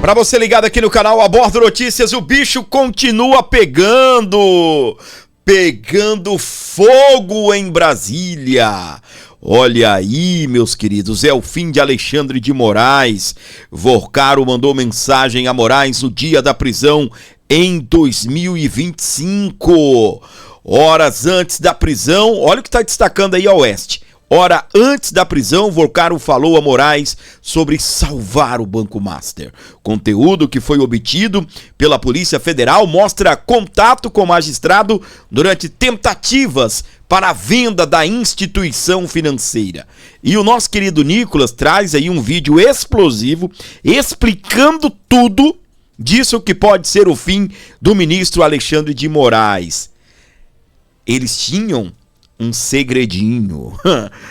Pra você ligado aqui no canal Abordo Notícias, o bicho continua pegando fogo em Brasília. Olha aí, meus queridos, é o fim de Alexandre de Moraes. Vorcaro mandou mensagem a Moraes no dia da prisão em 2025. Horas antes da prisão, olha o que está destacando aí a Oeste. Hora antes da prisão, Vorcaro falou a Moraes sobre salvar o Banco Master. Conteúdo que foi obtido pela Polícia Federal mostra contato com o magistrado durante tentativas para a venda da instituição financeira. E o nosso querido Nicolas traz aí um vídeo explosivo explicando tudo disso que pode ser o fim do ministro Alexandre de Moraes. Eles tinham um segredinho.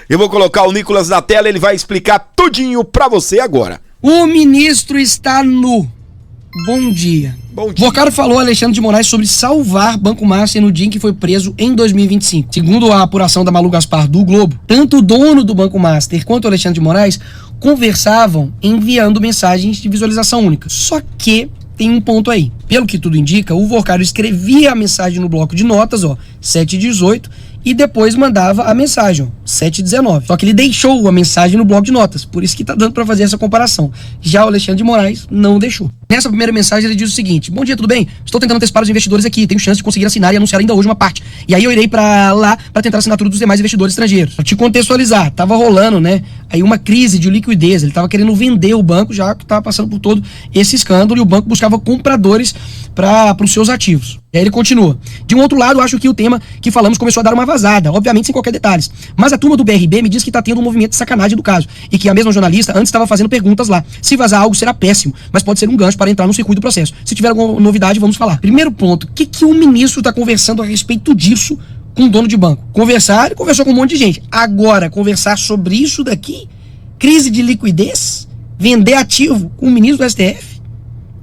Eu vou colocar o Nicolas na tela, ele vai explicar tudinho pra você agora. O ministro está nu. Bom dia. Bom dia. Vorcaro falou a Alexandre de Moraes sobre salvar Banco Master no dia em que foi preso em 2025. Segundo a apuração da Malu Gaspar do Globo, tanto o dono do Banco Master quanto o Alexandre de Moraes conversavam enviando mensagens de visualização única. Só que tem um ponto aí. Pelo que tudo indica, o Vorcaro escrevia a mensagem no bloco de notas, 7:18, e depois mandava a mensagem, 7:19. Só que ele deixou a mensagem no bloco de notas, por isso que tá dando pra fazer essa comparação. Já o Alexandre de Moraes não deixou. Nessa primeira mensagem ele diz o seguinte: bom dia, tudo bem? Estou tentando antecipar os investidores aqui, tenho chance de conseguir assinar e anunciar ainda hoje uma parte. E aí eu irei pra lá pra tentar a assinatura dos demais investidores estrangeiros. Pra te contextualizar, tava rolando, né, aí uma crise de liquidez, ele tava querendo vender o banco, já que tava passando por todo esse escândalo, e o banco buscava compradores para os seus ativos. E aí ele continua: de um outro lado, acho que o tema que falamos começou a dar uma vazada, obviamente sem qualquer detalhes. Mas a turma do BRB me diz que tá tendo um movimento de sacanagem do caso, e que a mesma jornalista antes estava fazendo perguntas lá. Se vazar algo será péssimo, mas pode ser um gancho para entrar no circuito do processo. Se tiver alguma novidade, vamos falar. Primeiro ponto, o que o ministro está conversando a respeito disso com o dono de banco? Conversar, ele conversou com um monte de gente. Agora, conversar sobre isso daqui, crise de liquidez, vender ativo com o ministro do STF,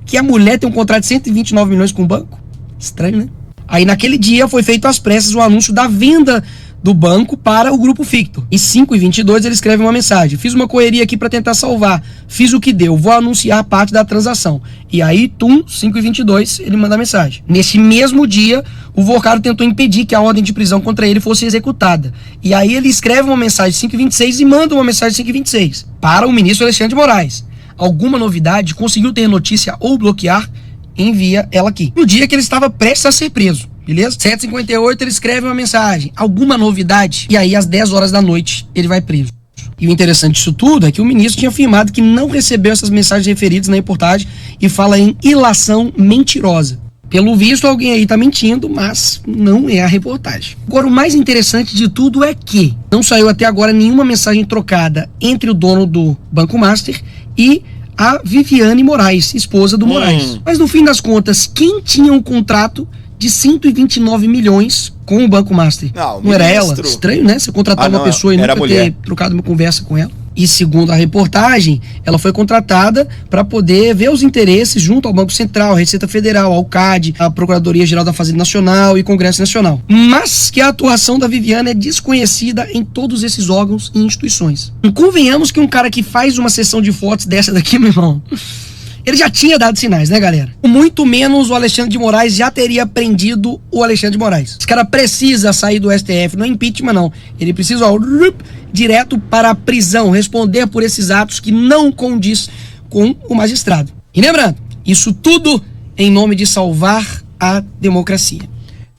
que a mulher tem um contrato de 129 milhões com o banco? Estranho, né? Aí naquele dia foi feito às pressas o anúncio da venda do banco para o Grupo Fictor. E 5:22 ele escreve uma mensagem: fiz uma correria aqui para tentar salvar, fiz o que deu, vou anunciar parte da transação. E aí, 5:22 ele manda a mensagem. Nesse mesmo dia, o Vorcaro tentou impedir que a ordem de prisão contra ele fosse executada. E aí ele escreve uma mensagem 5:26 e manda uma mensagem 5:26 para o ministro Alexandre de Moraes. Alguma novidade? Conseguiu ter notícia ou bloquear? Envia ela aqui. No dia que ele estava prestes a ser preso, beleza? 7:58 ele escreve uma mensagem: alguma novidade? E aí às 10 horas da noite ele vai preso. E o interessante disso tudo é que o ministro tinha afirmado que não recebeu essas mensagens referidas na reportagem e fala em ilação mentirosa. Pelo visto, alguém aí tá mentindo, mas não é a reportagem. Agora, o mais interessante de tudo é que não saiu até agora nenhuma mensagem trocada entre o dono do Banco Master e a Viviane Moraes, esposa do Moraes. Mas no fim das contas, quem tinha um contrato de 129 milhões com o Banco Master? Não era ela? Estranho, né? Você contratar uma pessoa e nunca ter trocado uma conversa com ela. E segundo a reportagem, ela foi contratada para poder ver os interesses junto ao Banco Central, Receita Federal, ao CAD, a Procuradoria-Geral da Fazenda Nacional e Congresso Nacional. Mas que a atuação da Viviane é desconhecida em todos esses órgãos e instituições. Convenhamos que um cara que faz uma sessão de fotos dessa daqui, meu irmão, ele já tinha dado sinais, né, galera? Muito menos o Alexandre de Moraes já teria prendido o Alexandre de Moraes. Esse cara precisa sair do STF, não é impeachment não. Ele precisa, direto para a prisão, responder por esses atos que não condiz com o magistrado. E lembrando, isso tudo em nome de salvar a democracia.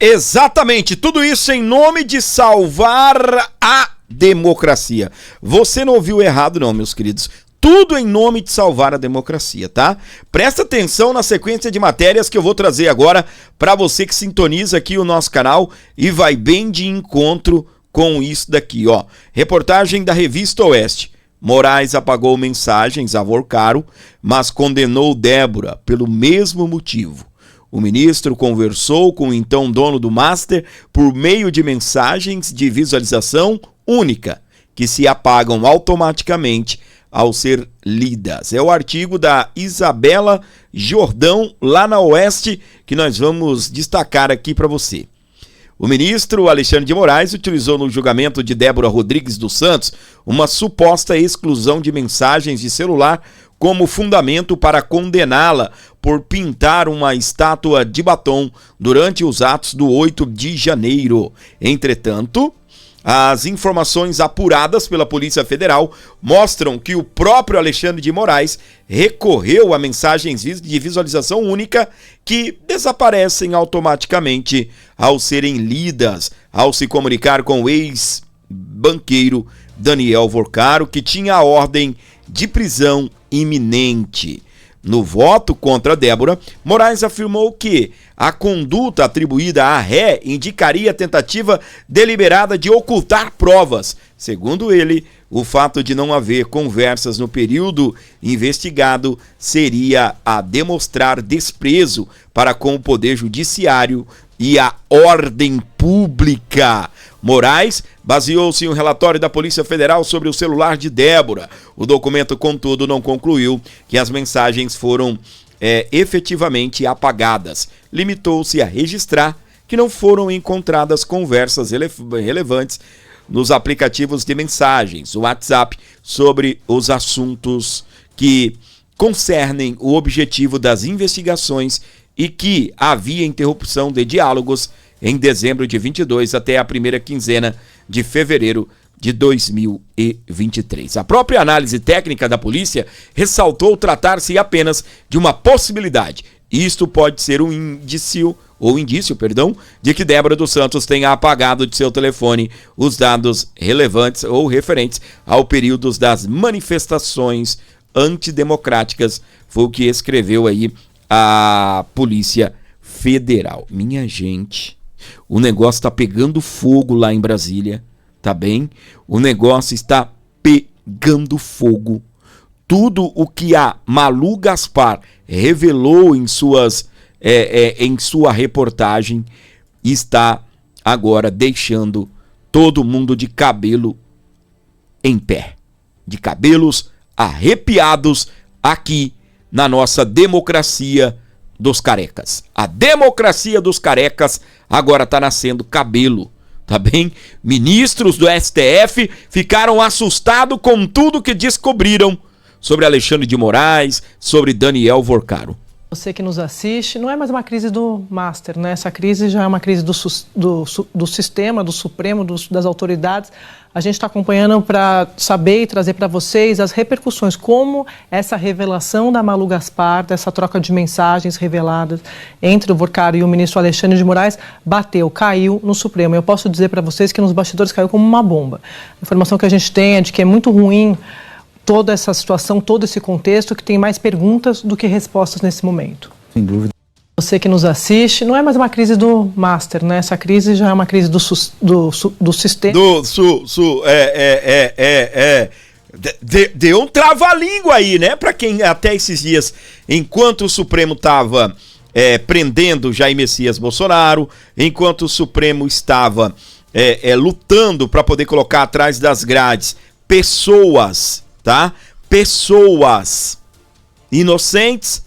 Exatamente, tudo isso em nome de salvar a democracia. Você não ouviu errado não, meus queridos. Tudo em nome de salvar a democracia, tá? Presta atenção na sequência de matérias que eu vou trazer agora para você que sintoniza aqui o nosso canal e vai bem de encontro com isso daqui, ó. Reportagem da Revista Oeste. Moraes apagou mensagens a Vorcaro, mas condenou Débora pelo mesmo motivo. O ministro conversou com o então dono do Master por meio de mensagens de visualização única, que se apagam automaticamente ao ser lidas. É o artigo da Isabela Jordão, lá na Oeste, que nós vamos destacar aqui para você. O ministro Alexandre de Moraes utilizou no julgamento de Débora Rodrigues dos Santos uma suposta exclusão de mensagens de celular como fundamento para condená-la por pintar uma estátua de batom durante os atos do 8 de janeiro. Entretanto, as informações apuradas pela Polícia Federal mostram que o próprio Alexandre de Moraes recorreu a mensagens de visualização única que desaparecem automaticamente ao serem lidas, ao se comunicar com o ex-banqueiro Daniel Vorcaro, que tinha a ordem de prisão iminente. No voto contra Débora, Moraes afirmou que a conduta atribuída à ré indicaria tentativa deliberada de ocultar provas. Segundo ele, o fato de não haver conversas no período investigado seria a demonstrar desprezo para com o Poder Judiciário e a ordem pública. Moraes baseou-se em um relatório da Polícia Federal sobre o celular de Débora. O documento, contudo, não concluiu que as mensagens foram efetivamente apagadas. Limitou-se a registrar que não foram encontradas conversas relevantes nos aplicativos de mensagens, o WhatsApp, sobre os assuntos que concernem o objetivo das investigações e que havia interrupção de diálogos em dezembro de 22 até a primeira quinzena de fevereiro de 2023. A própria análise técnica da polícia ressaltou tratar-se apenas de uma possibilidade. Isto pode ser um indício de que Débora dos Santos tenha apagado de seu telefone os dados relevantes ou referentes ao período das manifestações antidemocráticas. Foi o que escreveu aí a Polícia Federal. Minha gente, o negócio tá pegando fogo lá em Brasília, tá bem? O negócio está pegando fogo. Tudo o que a Malu Gaspar revelou em sua reportagem está agora deixando todo mundo de cabelo em pé, de cabelos arrepiados aqui na nossa democracia dos carecas. A democracia dos carecas agora está nascendo cabelo, tá bem? Ministros do STF ficaram assustados com tudo que descobriram sobre Alexandre de Moraes, sobre Daniel Vorcaro. Você que nos assiste, não é mais uma crise do Master, né? Essa crise já é uma crise do sistema, do Supremo, das autoridades. A gente está acompanhando para saber e trazer para vocês as repercussões, como essa revelação da Malu Gaspar, dessa troca de mensagens reveladas entre o Vorcaro e o ministro Alexandre de Moraes, caiu no Supremo. Eu posso dizer para vocês que nos bastidores caiu como uma bomba. A informação que a gente tem é de que é muito ruim toda essa situação, todo esse contexto, que tem mais perguntas do que respostas nesse momento. Sem dúvida. Você que nos assiste, não é mais uma crise do Master, né? Essa crise já é uma crise do sistema. Deu um trava-língua aí, né? Para quem até esses dias, enquanto o Supremo estava prendendo Jair Messias Bolsonaro, enquanto o Supremo estava lutando para poder colocar atrás das grades pessoas, tá? Pessoas inocentes,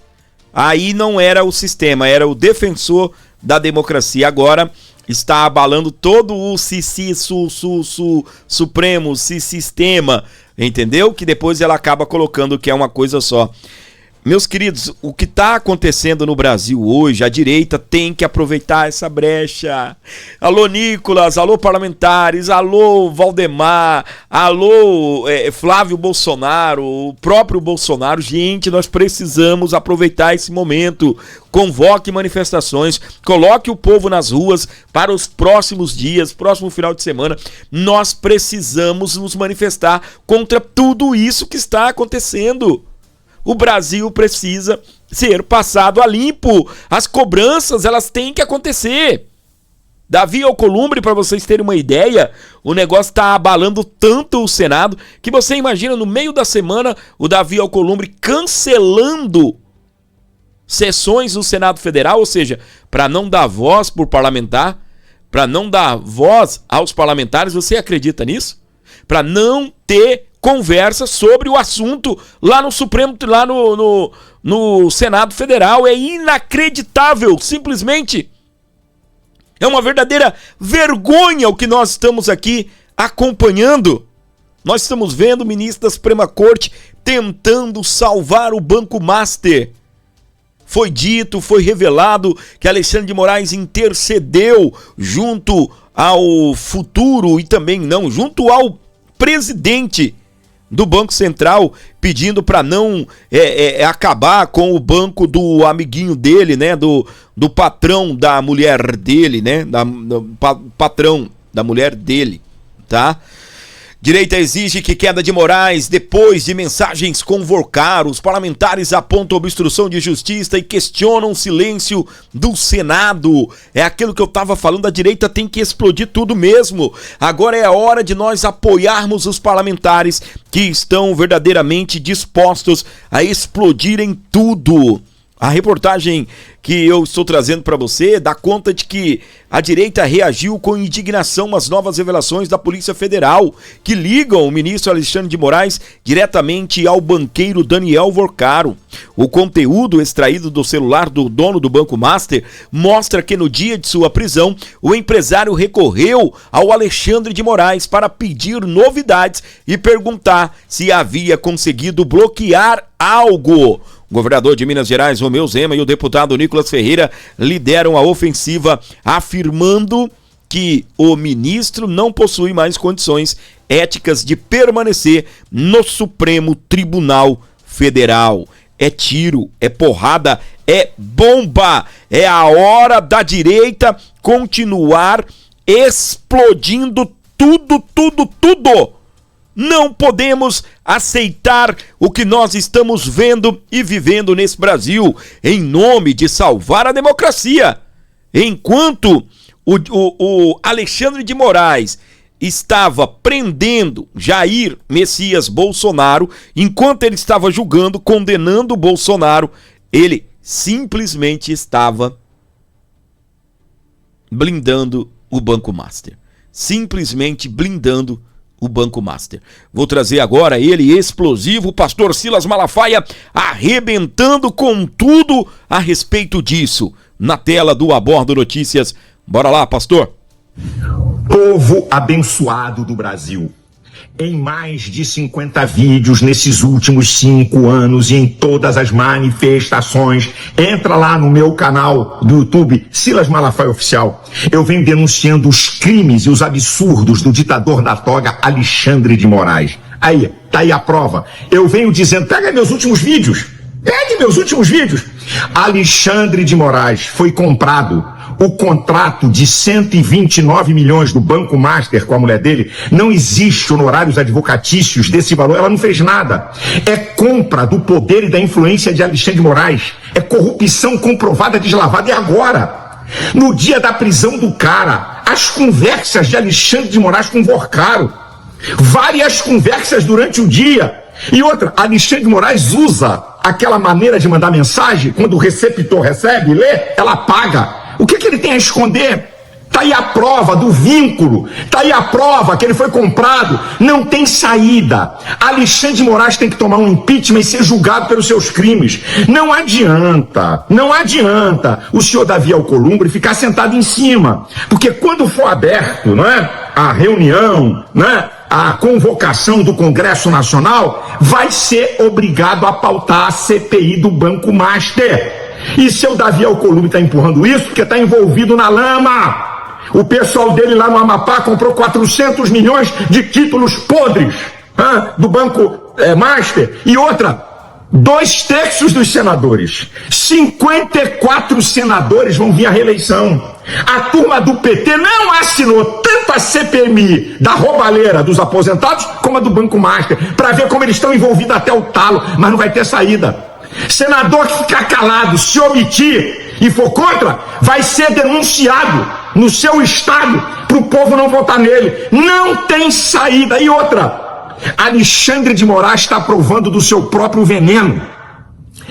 aí não era o sistema, era o defensor da democracia. Agora está abalando todo o Supremo, sistema, entendeu? Que depois ela acaba colocando que é uma coisa só. Meus queridos, o que está acontecendo no Brasil hoje, a direita tem que aproveitar essa brecha. Alô, Nicolas, alô, parlamentares, alô, Valdemar, alô, Flávio Bolsonaro, o próprio Bolsonaro. Gente, nós precisamos aproveitar esse momento. Convoque manifestações, coloque o povo nas ruas para os próximos dias, próximo final de semana. Nós precisamos nos manifestar contra tudo isso que está acontecendo. O Brasil precisa ser passado a limpo. As cobranças, elas têm que acontecer. Davi Alcolumbre, para vocês terem uma ideia, o negócio está abalando tanto o Senado que você imagina, no meio da semana, o Davi Alcolumbre cancelando sessões do Senado Federal, ou seja, para não dar voz por parlamentar, para não dar voz aos parlamentares. Você acredita nisso? Para não ter conversa sobre o assunto lá no Supremo, lá no Senado Federal. É inacreditável, simplesmente. É uma verdadeira vergonha o que nós estamos aqui acompanhando. Nós estamos vendo o ministro da Suprema Corte tentando salvar o Banco Master. Foi dito, foi revelado que Alexandre de Moraes intercedeu junto ao futuro e também não, junto ao presidente do Banco Central, pedindo para não acabar com o banco do amiguinho dele, né, do patrão da mulher dele, né, do patrão da mulher dele, tá? Direita exige que queda de Moraes depois de mensagens convocar. Os parlamentares apontam obstrução de justiça e questionam o silêncio do Senado. É aquilo que eu estava falando, a direita tem que explodir tudo mesmo. Agora é a hora de nós apoiarmos os parlamentares que estão verdadeiramente dispostos a explodirem tudo. A reportagem que eu estou trazendo para você dá conta de que a direita reagiu com indignação às novas revelações da Polícia Federal, que ligam o ministro Alexandre de Moraes diretamente ao banqueiro Daniel Vorcaro. O conteúdo extraído do celular do dono do Banco Master mostra que no dia de sua prisão, o empresário recorreu ao Alexandre de Moraes para pedir novidades e perguntar se havia conseguido bloquear algo. O governador de Minas Gerais, Romeu Zema, e o deputado Nicolas Ferreira lideram a ofensiva, afirmando que o ministro não possui mais condições éticas de permanecer no Supremo Tribunal Federal. É tiro, é porrada, é bomba. É a hora da direita continuar explodindo tudo. Não podemos aceitar o que nós estamos vendo e vivendo nesse Brasil, em nome de salvar a democracia. Enquanto o Alexandre de Moraes estava prendendo Jair Messias Bolsonaro, enquanto ele estava julgando, condenando o Bolsonaro, ele simplesmente estava blindando o Banco Master. Simplesmente blindando o Banco Master. Vou trazer agora ele, explosivo, o pastor Silas Malafaia, arrebentando com tudo a respeito disso, na tela do Abordo Notícias. Bora lá, pastor. Povo abençoado do Brasil, em mais de 50 vídeos nesses últimos 5 anos e em todas as manifestações, entra lá no meu canal do YouTube, Silas Malafaia Oficial. Eu venho denunciando os crimes e os absurdos do ditador da toga Alexandre de Moraes. Aí, tá aí a prova. Eu venho dizendo, pega meus últimos vídeos. Pegue meus últimos vídeos. Alexandre de Moraes foi comprado. O contrato de 129 milhões do Banco Master com a mulher dele, não existe honorários advocatícios desse valor, ela não fez nada. É compra do poder e da influência de Alexandre de Moraes. É corrupção comprovada, deslavada. E agora, no dia da prisão do cara, as conversas de Alexandre de Moraes com Vorcaro, várias conversas durante o dia. E outra, Alexandre de Moraes usa aquela maneira de mandar mensagem, quando o receptor recebe e lê, ela apaga. O que ele tem a esconder? Tá aí a prova do vínculo, tá aí a prova que ele foi comprado. Não tem saída. Alexandre de Moraes tem que tomar um impeachment e ser julgado pelos seus crimes. Não adianta o senhor Davi Alcolumbre ficar sentado em cima, porque quando for aberto, não é, a reunião, né, a convocação do Congresso Nacional, vai ser obrigado a pautar a CPI do Banco Master. E seu Davi Alcolumbre está empurrando isso porque está envolvido na lama. O pessoal dele lá no Amapá comprou 400 milhões de títulos podres do Banco Master. E outra, 2/3 dos senadores, 54 senadores vão vir à reeleição. A turma do PT não assinou tanto a CPMI da roubalheira dos aposentados como a do Banco Master, para ver como eles estão envolvidos até o talo, mas não vai ter saída. Senador que ficar calado, se omitir e for contra, vai ser denunciado no seu estado para o povo não votar nele. Não tem saída. E outra, Alexandre de Moraes está provando do seu próprio veneno.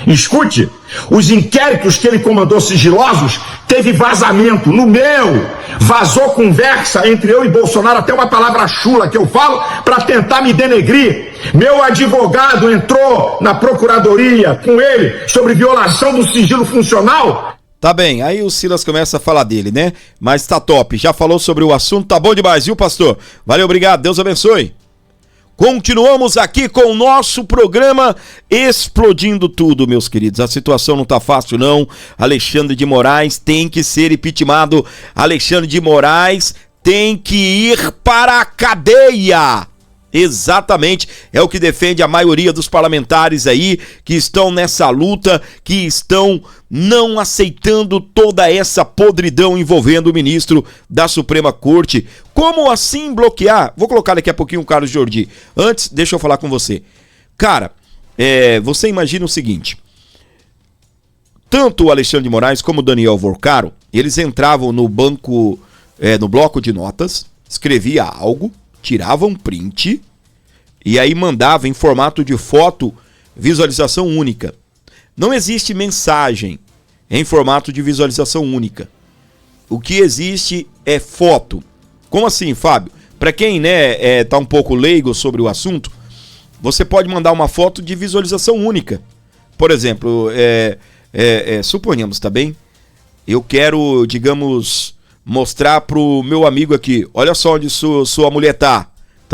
Escute, os inquéritos que ele comandou sigilosos, teve vazamento. No meu, vazou conversa entre eu e Bolsonaro, até uma palavra chula que eu falo para tentar me denegrir. Meu advogado entrou na procuradoria com ele sobre violação do sigilo funcional. Tá bem, aí o Silas começa a falar dele, né? Mas tá top, já falou sobre o assunto, tá bom demais, viu, pastor? Valeu, obrigado, Deus abençoe. Continuamos aqui com o nosso programa Explodindo Tudo, meus queridos. A situação não tá fácil, não. Alexandre de Moraes tem que ser impeachmentado. Alexandre de Moraes tem que ir para a cadeia. Exatamente, é o que defende a maioria dos parlamentares aí que estão nessa luta, que estão não aceitando toda essa podridão envolvendo o ministro da Suprema Corte. Como assim bloquear? Vou colocar daqui a pouquinho o Carlos Jordi. Antes, deixa eu falar com você. Cara, você imagina o seguinte, tanto o Alexandre de Moraes como o Daniel Vorcaro, eles entravam no banco, no bloco de notas, escrevia algo, tirava um print e aí mandava em formato de foto, visualização única. Não existe mensagem em formato de visualização única. O que existe é foto. Como assim, Fábio? Para quem tá um pouco leigo sobre o assunto, você pode mandar uma foto de visualização única. Por exemplo, suponhamos, tá bem? Eu quero, digamos, mostrar pro meu amigo aqui, olha só onde sua mulher tá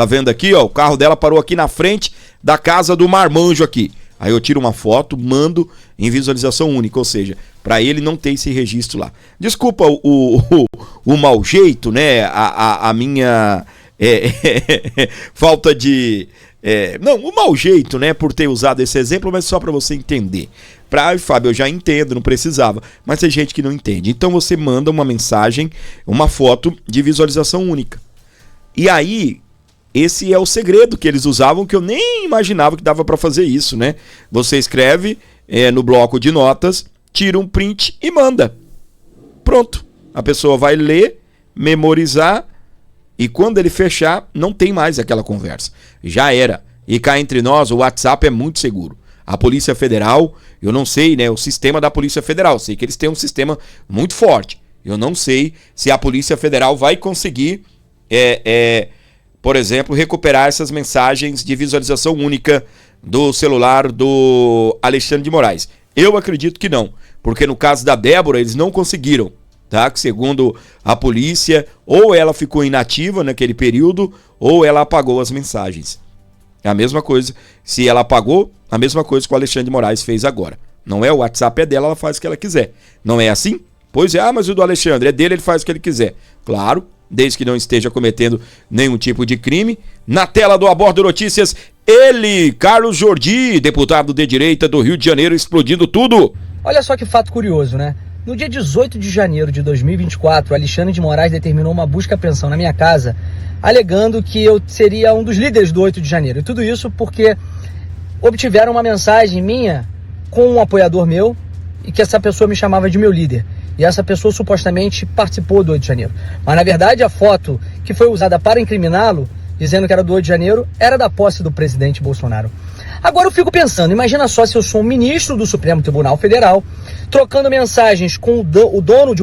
vendo aqui, ó, o carro dela parou aqui na frente da casa do marmanjo aqui. Aí eu tiro uma foto, mando em visualização única, ou seja, para ele não ter esse registro lá. Desculpa o mau jeito, né, a minha falta de... o mau jeito, né, por ter usado esse exemplo, mas só para você entender. Fábio, eu já entendo, não precisava, mas tem gente que não entende. Então você manda uma mensagem, uma foto de visualização única. E aí, esse é o segredo que eles usavam, que eu nem imaginava que dava para fazer isso, né? Você escreve no bloco de notas, tira um print e manda. Pronto. A pessoa vai ler, memorizar, e quando ele fechar, não tem mais aquela conversa. Já era. E cá entre nós, o WhatsApp é muito seguro. A Polícia Federal, eu não sei, né, o sistema da Polícia Federal, eu sei que eles têm um sistema muito forte. Eu não sei se a Polícia Federal vai conseguir, por exemplo, recuperar essas mensagens de visualização única do celular do Alexandre de Moraes. Eu acredito que não, porque no caso da Débora, eles não conseguiram, tá? Que segundo a polícia, ou ela ficou inativa naquele período, ou ela apagou as mensagens. É a mesma coisa, se ela apagou, a mesma coisa que o Alexandre de Moraes fez agora. Não é o WhatsApp, é dela, ela faz o que ela quiser. Não é assim? Pois é, mas o do Alexandre é dele, ele faz o que ele quiser. Claro, desde que não esteja cometendo nenhum tipo de crime. Na tela do Abordo Notícias, ele, Carlos Jordi, deputado de direita do Rio de Janeiro, explodindo tudo. Olha só que fato curioso, né? No dia 18 de janeiro de 2024, Alexandre de Moraes determinou uma busca e apreensão na minha casa, alegando que eu seria um dos líderes do 8 de janeiro. E tudo isso porque obtiveram uma mensagem minha com um apoiador meu e que essa pessoa me chamava de meu líder. E essa pessoa supostamente participou do 8 de janeiro. Mas na verdade a foto que foi usada para incriminá-lo, dizendo que era do 8 de janeiro, era da posse do presidente Bolsonaro. Agora eu fico pensando, imagina só se eu sou um ministro do Supremo Tribunal Federal, trocando mensagens com o dono de...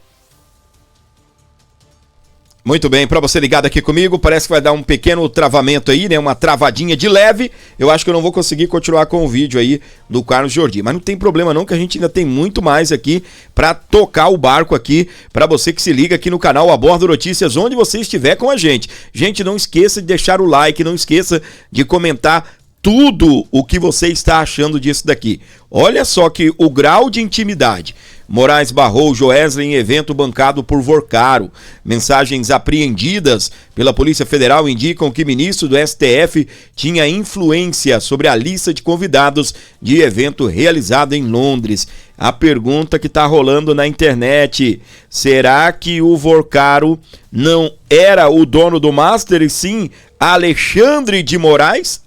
Muito bem, para você ligado aqui comigo, parece que vai dar um pequeno travamento aí, né? Uma travadinha de leve. Eu acho que eu não vou conseguir continuar com o vídeo aí do Carlos Jordi, mas não tem problema não, que a gente ainda tem muito mais aqui para tocar o barco aqui, para você que se liga aqui no canal Abordo Notícias, onde você estiver com a gente. Gente, não esqueça de deixar o like, não esqueça de comentar tudo o que você está achando disso daqui. Olha só que o grau de intimidade. Moraes barrou Joesley em evento bancado por Vorcaro. Mensagens apreendidas pela Polícia Federal indicam que o ministro do STF tinha influência sobre a lista de convidados de evento realizado em Londres. A pergunta que está rolando na internet: será que o Vorcaro não era o dono do Master e sim Alexandre de Moraes?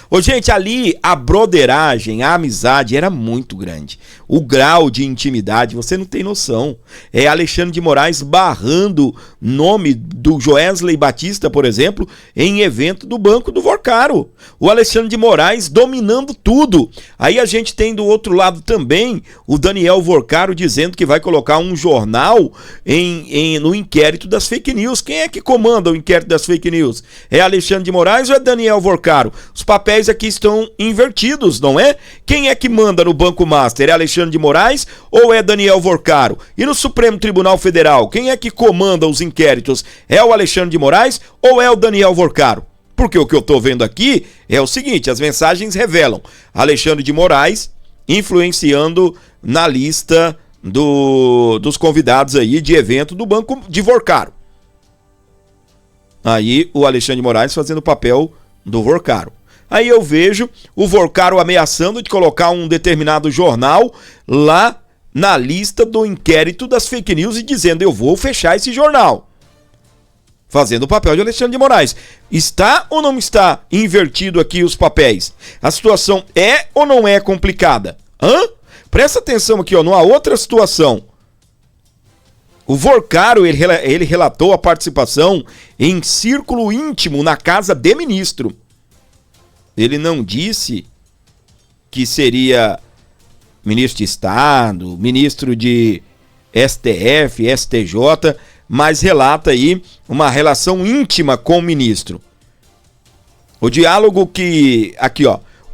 Ô, gente, ali a broderagem, a amizade era muito grande. O grau de intimidade, você não tem noção. É Alexandre de Moraes barrando nome do Joesley Batista, por exemplo, em evento do Banco do Vorcaro. O Alexandre de Moraes dominando tudo. Aí a gente tem do outro lado também o Daniel Vorcaro dizendo que vai colocar um jornal no inquérito das fake news. Quem é que comanda o inquérito das fake news? É Alexandre de Moraes ou é Daniel Vorcaro? Os papéis aqui estão invertidos, não é? Quem é que manda no Banco Master? É Alexandre de Moraes ou é Daniel Vorcaro? E no Supremo Tribunal Federal, quem é que comanda os inquéritos? É o Alexandre de Moraes ou é o Daniel Vorcaro? Porque o que eu estou vendo aqui é o seguinte, as mensagens revelam Alexandre de Moraes influenciando na lista dos convidados aí de evento do Banco de Vorcaro. Aí o Alexandre de Moraes fazendo o papel do Vorcaro. Aí eu vejo o Vorcaro ameaçando de colocar um determinado jornal lá na lista do inquérito das fake news e dizendo, eu vou fechar esse jornal. Fazendo o papel de Alexandre de Moraes. Está ou não está invertido aqui os papéis? A situação é ou não é complicada? Presta atenção aqui, numa outra situação. O Vorcaro, ele relatou a participação em círculo íntimo na casa de ministro. Ele não disse que seria ministro de Estado, ministro de STF, STJ, mas relata aí uma relação íntima com o ministro. O diálogo que, aqui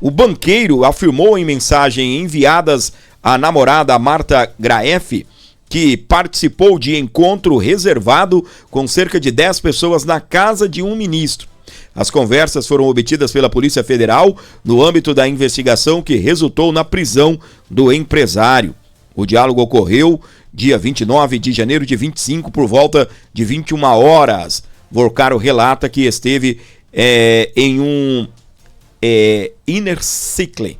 o banqueiro afirmou em mensagem enviadas à namorada Marta Graeff que participou de encontro reservado com cerca de 10 pessoas na casa de um ministro. As conversas foram obtidas pela Polícia Federal no âmbito da investigação que resultou na prisão do empresário. O diálogo ocorreu dia 29 de janeiro de 25 por volta de 21 horas. Vorcaro relata que esteve em um inner circle,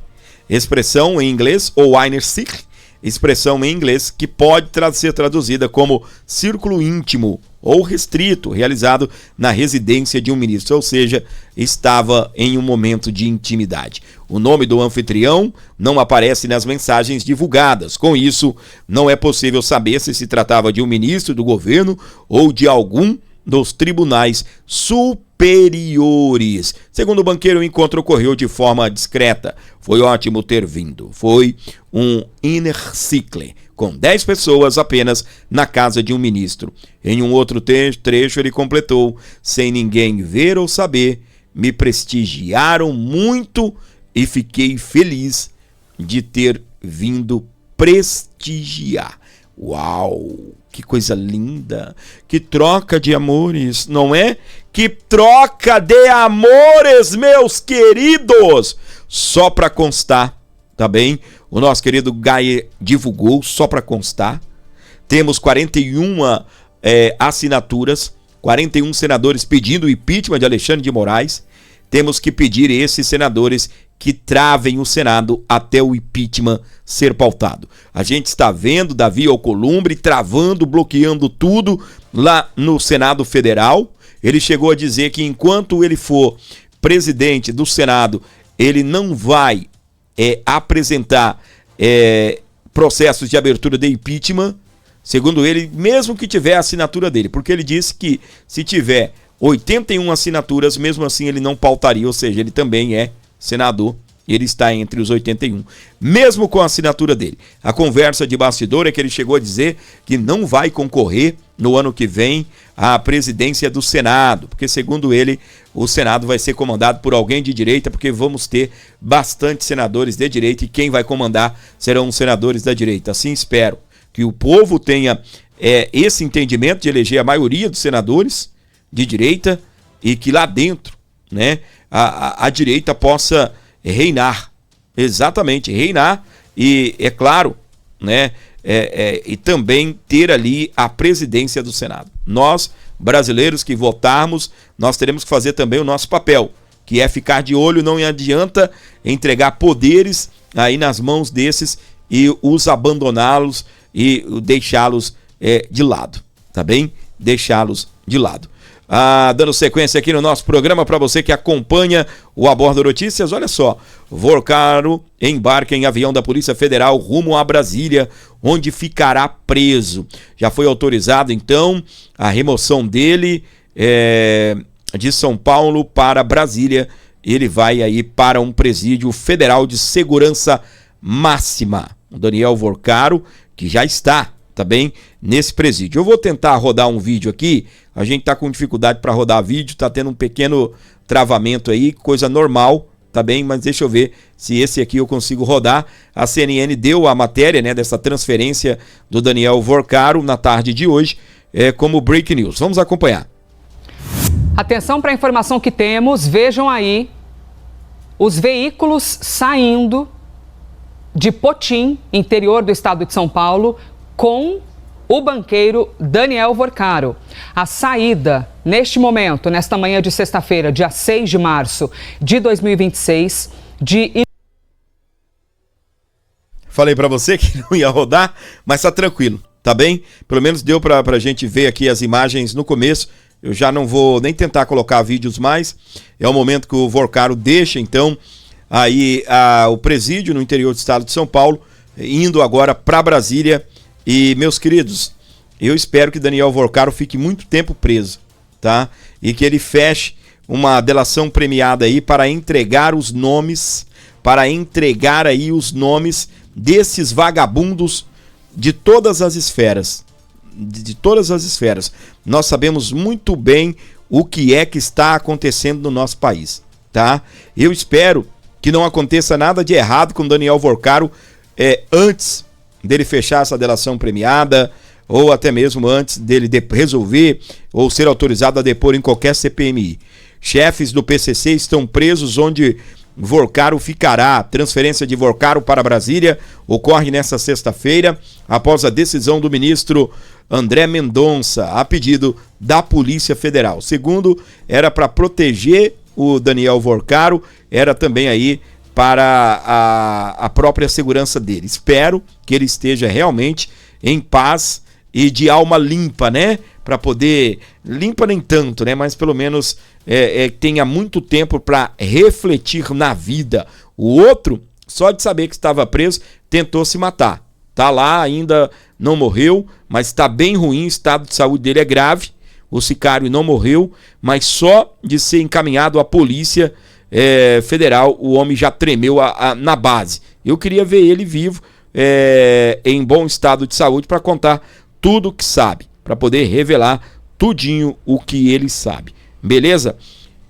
expressão em inglês, ou inner circle, expressão em inglês que pode ser traduzida como círculo íntimo ou restrito, realizado na residência de um ministro, ou seja, estava em um momento de intimidade. O nome do anfitrião não aparece nas mensagens divulgadas. Com isso, não é possível saber se se tratava de um ministro do governo ou de algum dos tribunais superiores. Segundo o banqueiro, o encontro ocorreu de forma discreta. Foi ótimo ter vindo. Foi um inner circle, com 10 pessoas apenas na casa de um ministro. Em um outro trecho ele completou, sem ninguém ver ou saber, me prestigiaram muito e fiquei feliz de ter vindo prestigiar. Uau! Que coisa linda, que troca de amores, não é? Que troca de amores, meus queridos! Só para constar, tá bem? O nosso querido Gaia divulgou, só para constar. Temos 41 assinaturas, 41 senadores pedindo o impeachment de Alexandre de Moraes. Temos que pedir esses senadores que travem o Senado até o impeachment ser pautado. A gente está vendo Davi Alcolumbre travando, bloqueando tudo lá no Senado Federal. Ele chegou a dizer que enquanto ele for presidente do Senado, ele não vai apresentar processos de abertura de impeachment, segundo ele, mesmo que tiver a assinatura dele, porque ele disse que se tiver 81 assinaturas, mesmo assim ele não pautaria, ou seja, ele também é senador, ele está entre os 81, mesmo com a assinatura dele. A conversa de bastidor é que ele chegou a dizer que não vai concorrer no ano que vem à presidência do Senado, porque segundo ele, o Senado vai ser comandado por alguém de direita, porque vamos ter bastante senadores de direita e quem vai comandar serão os senadores da direita. Assim espero que o povo tenha esse entendimento de eleger a maioria dos senadores de direita e que lá dentro, né, a direita possa reinar, exatamente, reinar e, é claro, né, e também ter ali a presidência do Senado. Nós, brasileiros que votarmos, nós teremos que fazer também o nosso papel, que é ficar de olho, não adianta entregar poderes aí nas mãos desses e os abandoná-los e deixá-los de lado, tá bem? Deixá-los de lado. Dando sequência aqui no nosso programa para você que acompanha o Abordo Notícias, olha só, Vorcaro embarca em avião da Polícia Federal rumo a Brasília, onde ficará preso. Já foi autorizado então a remoção dele de São Paulo para Brasília. Ele vai aí para um presídio federal de segurança máxima. O Daniel Vorcaro, que já está, tá bem, nesse presídio. Eu vou tentar rodar um vídeo aqui. A gente tá com dificuldade para rodar vídeo, tá tendo um pequeno travamento aí, coisa normal, tá bem? Mas deixa eu ver se esse aqui eu consigo rodar. A CNN deu a matéria, né, dessa transferência do Daniel Vorcaro na tarde de hoje, como break news. Vamos acompanhar. Atenção para a informação que temos, vejam aí os veículos saindo de Potim, interior do estado de São Paulo, com o banqueiro Daniel Vorcaro. A saída, neste momento, nesta manhã de sexta-feira, dia 6 de março de 2026, Falei pra você que não ia rodar, mas tá tranquilo, tá bem? Pelo menos deu pra gente ver aqui as imagens no começo. Eu já não vou nem tentar colocar vídeos mais. É o momento que o Vorcaro deixa, então, aí o presídio no interior do estado de São Paulo, indo agora para Brasília. E, meus queridos, eu espero que Daniel Vorcaro fique muito tempo preso, tá? E que ele feche uma delação premiada aí para entregar os nomes, desses vagabundos de todas as esferas. De todas as esferas. Nós sabemos muito bem o que é que está acontecendo no nosso país, tá? Eu espero que não aconteça nada de errado com Daniel Vorcaro antes dele fechar essa delação premiada, ou até mesmo antes dele resolver ou ser autorizado a depor em qualquer CPMI. Chefes do PCC estão presos onde Vorcaro ficará. Transferência de Vorcaro para Brasília ocorre nesta sexta-feira, após a decisão do ministro André Mendonça, a pedido da Polícia Federal. Segundo, era para proteger o Daniel Vorcaro, era também aí para a própria segurança dele. Espero que ele esteja realmente em paz e de alma limpa, né? Para poder, limpa nem tanto, né? Mas pelo menos tenha muito tempo para refletir na vida. O outro, só de saber que estava preso, tentou se matar. Tá lá, ainda não morreu, mas está bem ruim, o estado de saúde dele é grave. O sicário não morreu, mas só de ser encaminhado à Polícia Federal, o homem já tremeu na base. Eu queria ver ele vivo, em bom estado de saúde, para contar tudo o que sabe, para poder revelar tudinho o que ele sabe. Beleza?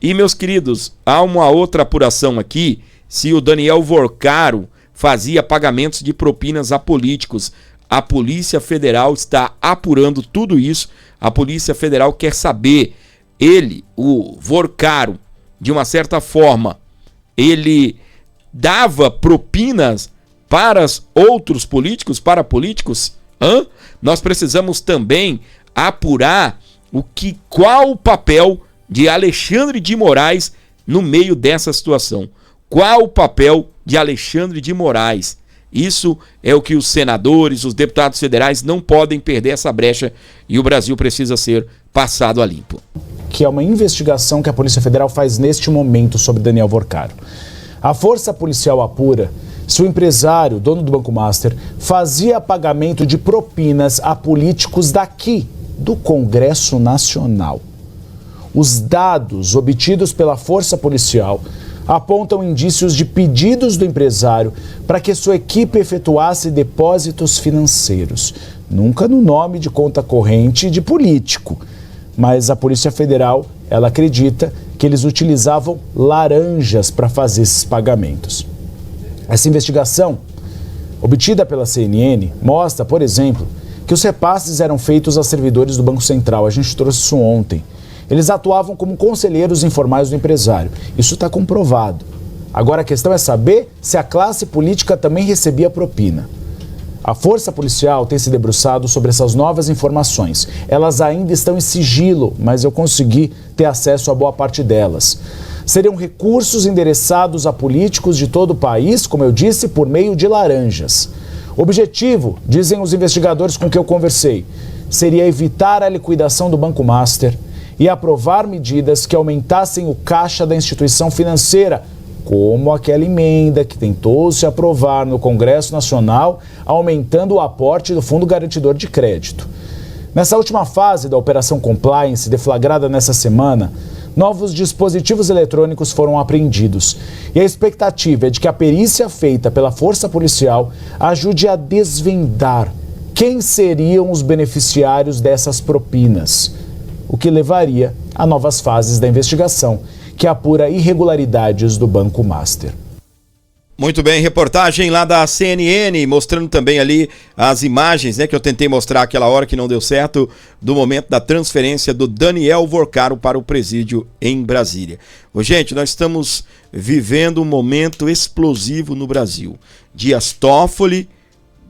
E, meus queridos, há uma outra apuração aqui, se o Daniel Vorcaro fazia pagamentos de propinas a políticos. A Polícia Federal está apurando tudo isso. A Polícia Federal quer saber, ele, o Vorcaro, de uma certa forma, ele dava propinas para outros políticos, para políticos? Nós precisamos também apurar qual o papel de Alexandre de Moraes no meio dessa situação. Qual o papel de Alexandre de Moraes? Isso é o que os senadores, os deputados federais não podem perder essa brecha, e o Brasil precisa ser passado a limpo. Que é uma investigação que a Polícia Federal faz neste momento sobre Daniel Vorcaro. A Força Policial apura se o empresário, dono do Banco Master, fazia pagamento de propinas a políticos daqui, do Congresso Nacional. Os dados obtidos pela Força Policial apontam indícios de pedidos do empresário para que sua equipe efetuasse depósitos financeiros, nunca no nome de conta corrente de político. Mas a Polícia Federal, ela acredita que eles utilizavam laranjas para fazer esses pagamentos. Essa investigação, obtida pela CNN, mostra, por exemplo, que os repasses eram feitos a servidores do Banco Central. A gente trouxe isso ontem. Eles atuavam como conselheiros informais do empresário. Isso está comprovado. Agora a questão é saber se a classe política também recebia propina. A Força Policial tem se debruçado sobre essas novas informações. Elas ainda estão em sigilo, mas eu consegui ter acesso a boa parte delas. Seriam recursos endereçados a políticos de todo o país, como eu disse, por meio de laranjas. O objetivo, dizem os investigadores com que eu conversei, seria evitar a liquidação do Banco Master e aprovar medidas que aumentassem o caixa da instituição financeira, como aquela emenda que tentou se aprovar no Congresso Nacional, aumentando o aporte do Fundo Garantidor de Crédito. Nessa última fase da Operação Compliance, deflagrada nessa semana, novos dispositivos eletrônicos foram apreendidos. E a expectativa é de que a perícia feita pela Força Policial ajude a desvendar quem seriam os beneficiários dessas propinas, o que levaria a novas fases da investigação, que apura irregularidades do Banco Master. Muito bem, reportagem lá da CNN, mostrando também ali as imagens, né, que eu tentei mostrar aquela hora que não deu certo, do momento da transferência do Daniel Vorcaro para o presídio em Brasília. Gente, nós estamos vivendo um momento explosivo no Brasil. Dias Toffoli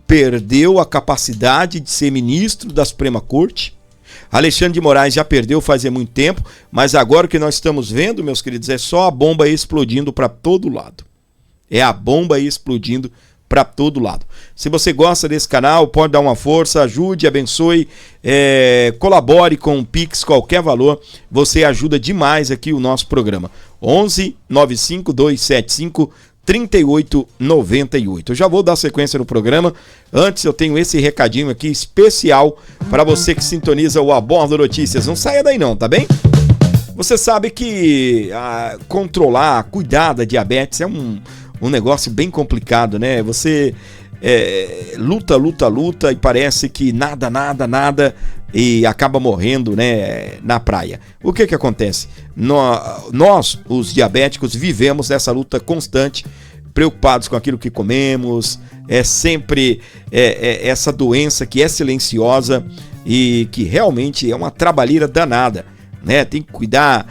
perdeu a capacidade de ser ministro da Suprema Corte. Alexandre de Moraes já perdeu faz muito tempo, mas agora o que nós estamos vendo, meus queridos, é só a bomba explodindo para todo lado. É a bomba explodindo para todo lado. Se você gosta desse canal, pode dar uma força, ajude, abençoe, colabore com o Pix, qualquer valor. Você ajuda demais aqui o nosso programa. 11 95 275 3898. Eu já vou dar sequência no programa. Antes eu tenho esse recadinho aqui especial para você que sintoniza o Abordo Notícias. Não saia daí não, tá bem? Você sabe que controlar, cuidar da diabetes é um negócio bem complicado, né? Você luta e parece que nada e acaba morrendo, né, na praia. O que acontece? Nós, os diabéticos, vivemos essa luta constante, preocupados com aquilo que comemos, sempre essa doença que é silenciosa e que realmente é uma trabalheira danada, né? Tem que cuidar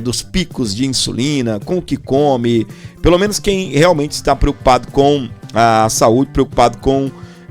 dos picos de insulina, com o que come, pelo menos quem realmente está preocupado com a saúde, preocupado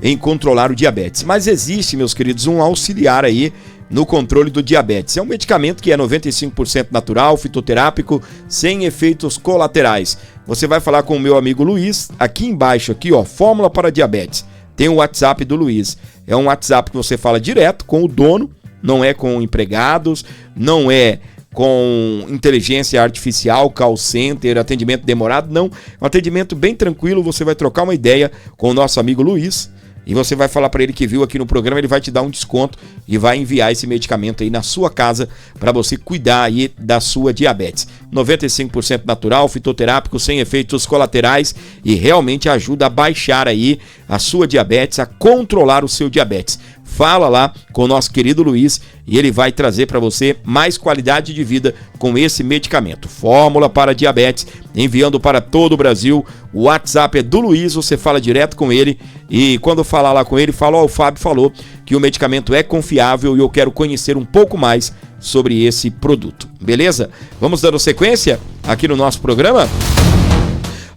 em controlar o diabetes. Mas existe, meus queridos, um auxiliar aí no controle do diabetes. É um medicamento que é 95% natural, fitoterápico, sem efeitos colaterais. Você vai falar com o meu amigo Luiz, aqui embaixo, aqui, ó, Fórmula para Diabetes. Tem o WhatsApp do Luiz. É um WhatsApp que você fala direto com o dono, não é com empregados, não é com inteligência artificial, call center, atendimento demorado, não. É um atendimento bem tranquilo, você vai trocar uma ideia com o nosso amigo Luiz e você vai falar para ele que viu aqui no programa, ele vai te dar um desconto e vai enviar esse medicamento aí na sua casa para você cuidar aí da sua diabetes. 95% natural, fitoterápico, sem efeitos colaterais e realmente ajuda a baixar aí a sua diabetes, a controlar o seu diabetes. Fala lá com o nosso querido Luiz e ele vai trazer para você mais qualidade de vida com esse medicamento. Fórmula para Diabetes, enviando para todo o Brasil. O WhatsApp é do Luiz, você fala direto com ele e quando falar lá com ele, fala, o Fábio falou que o medicamento é confiável e eu quero conhecer um pouco mais sobre esse produto. Beleza? Vamos dando sequência aqui no nosso programa?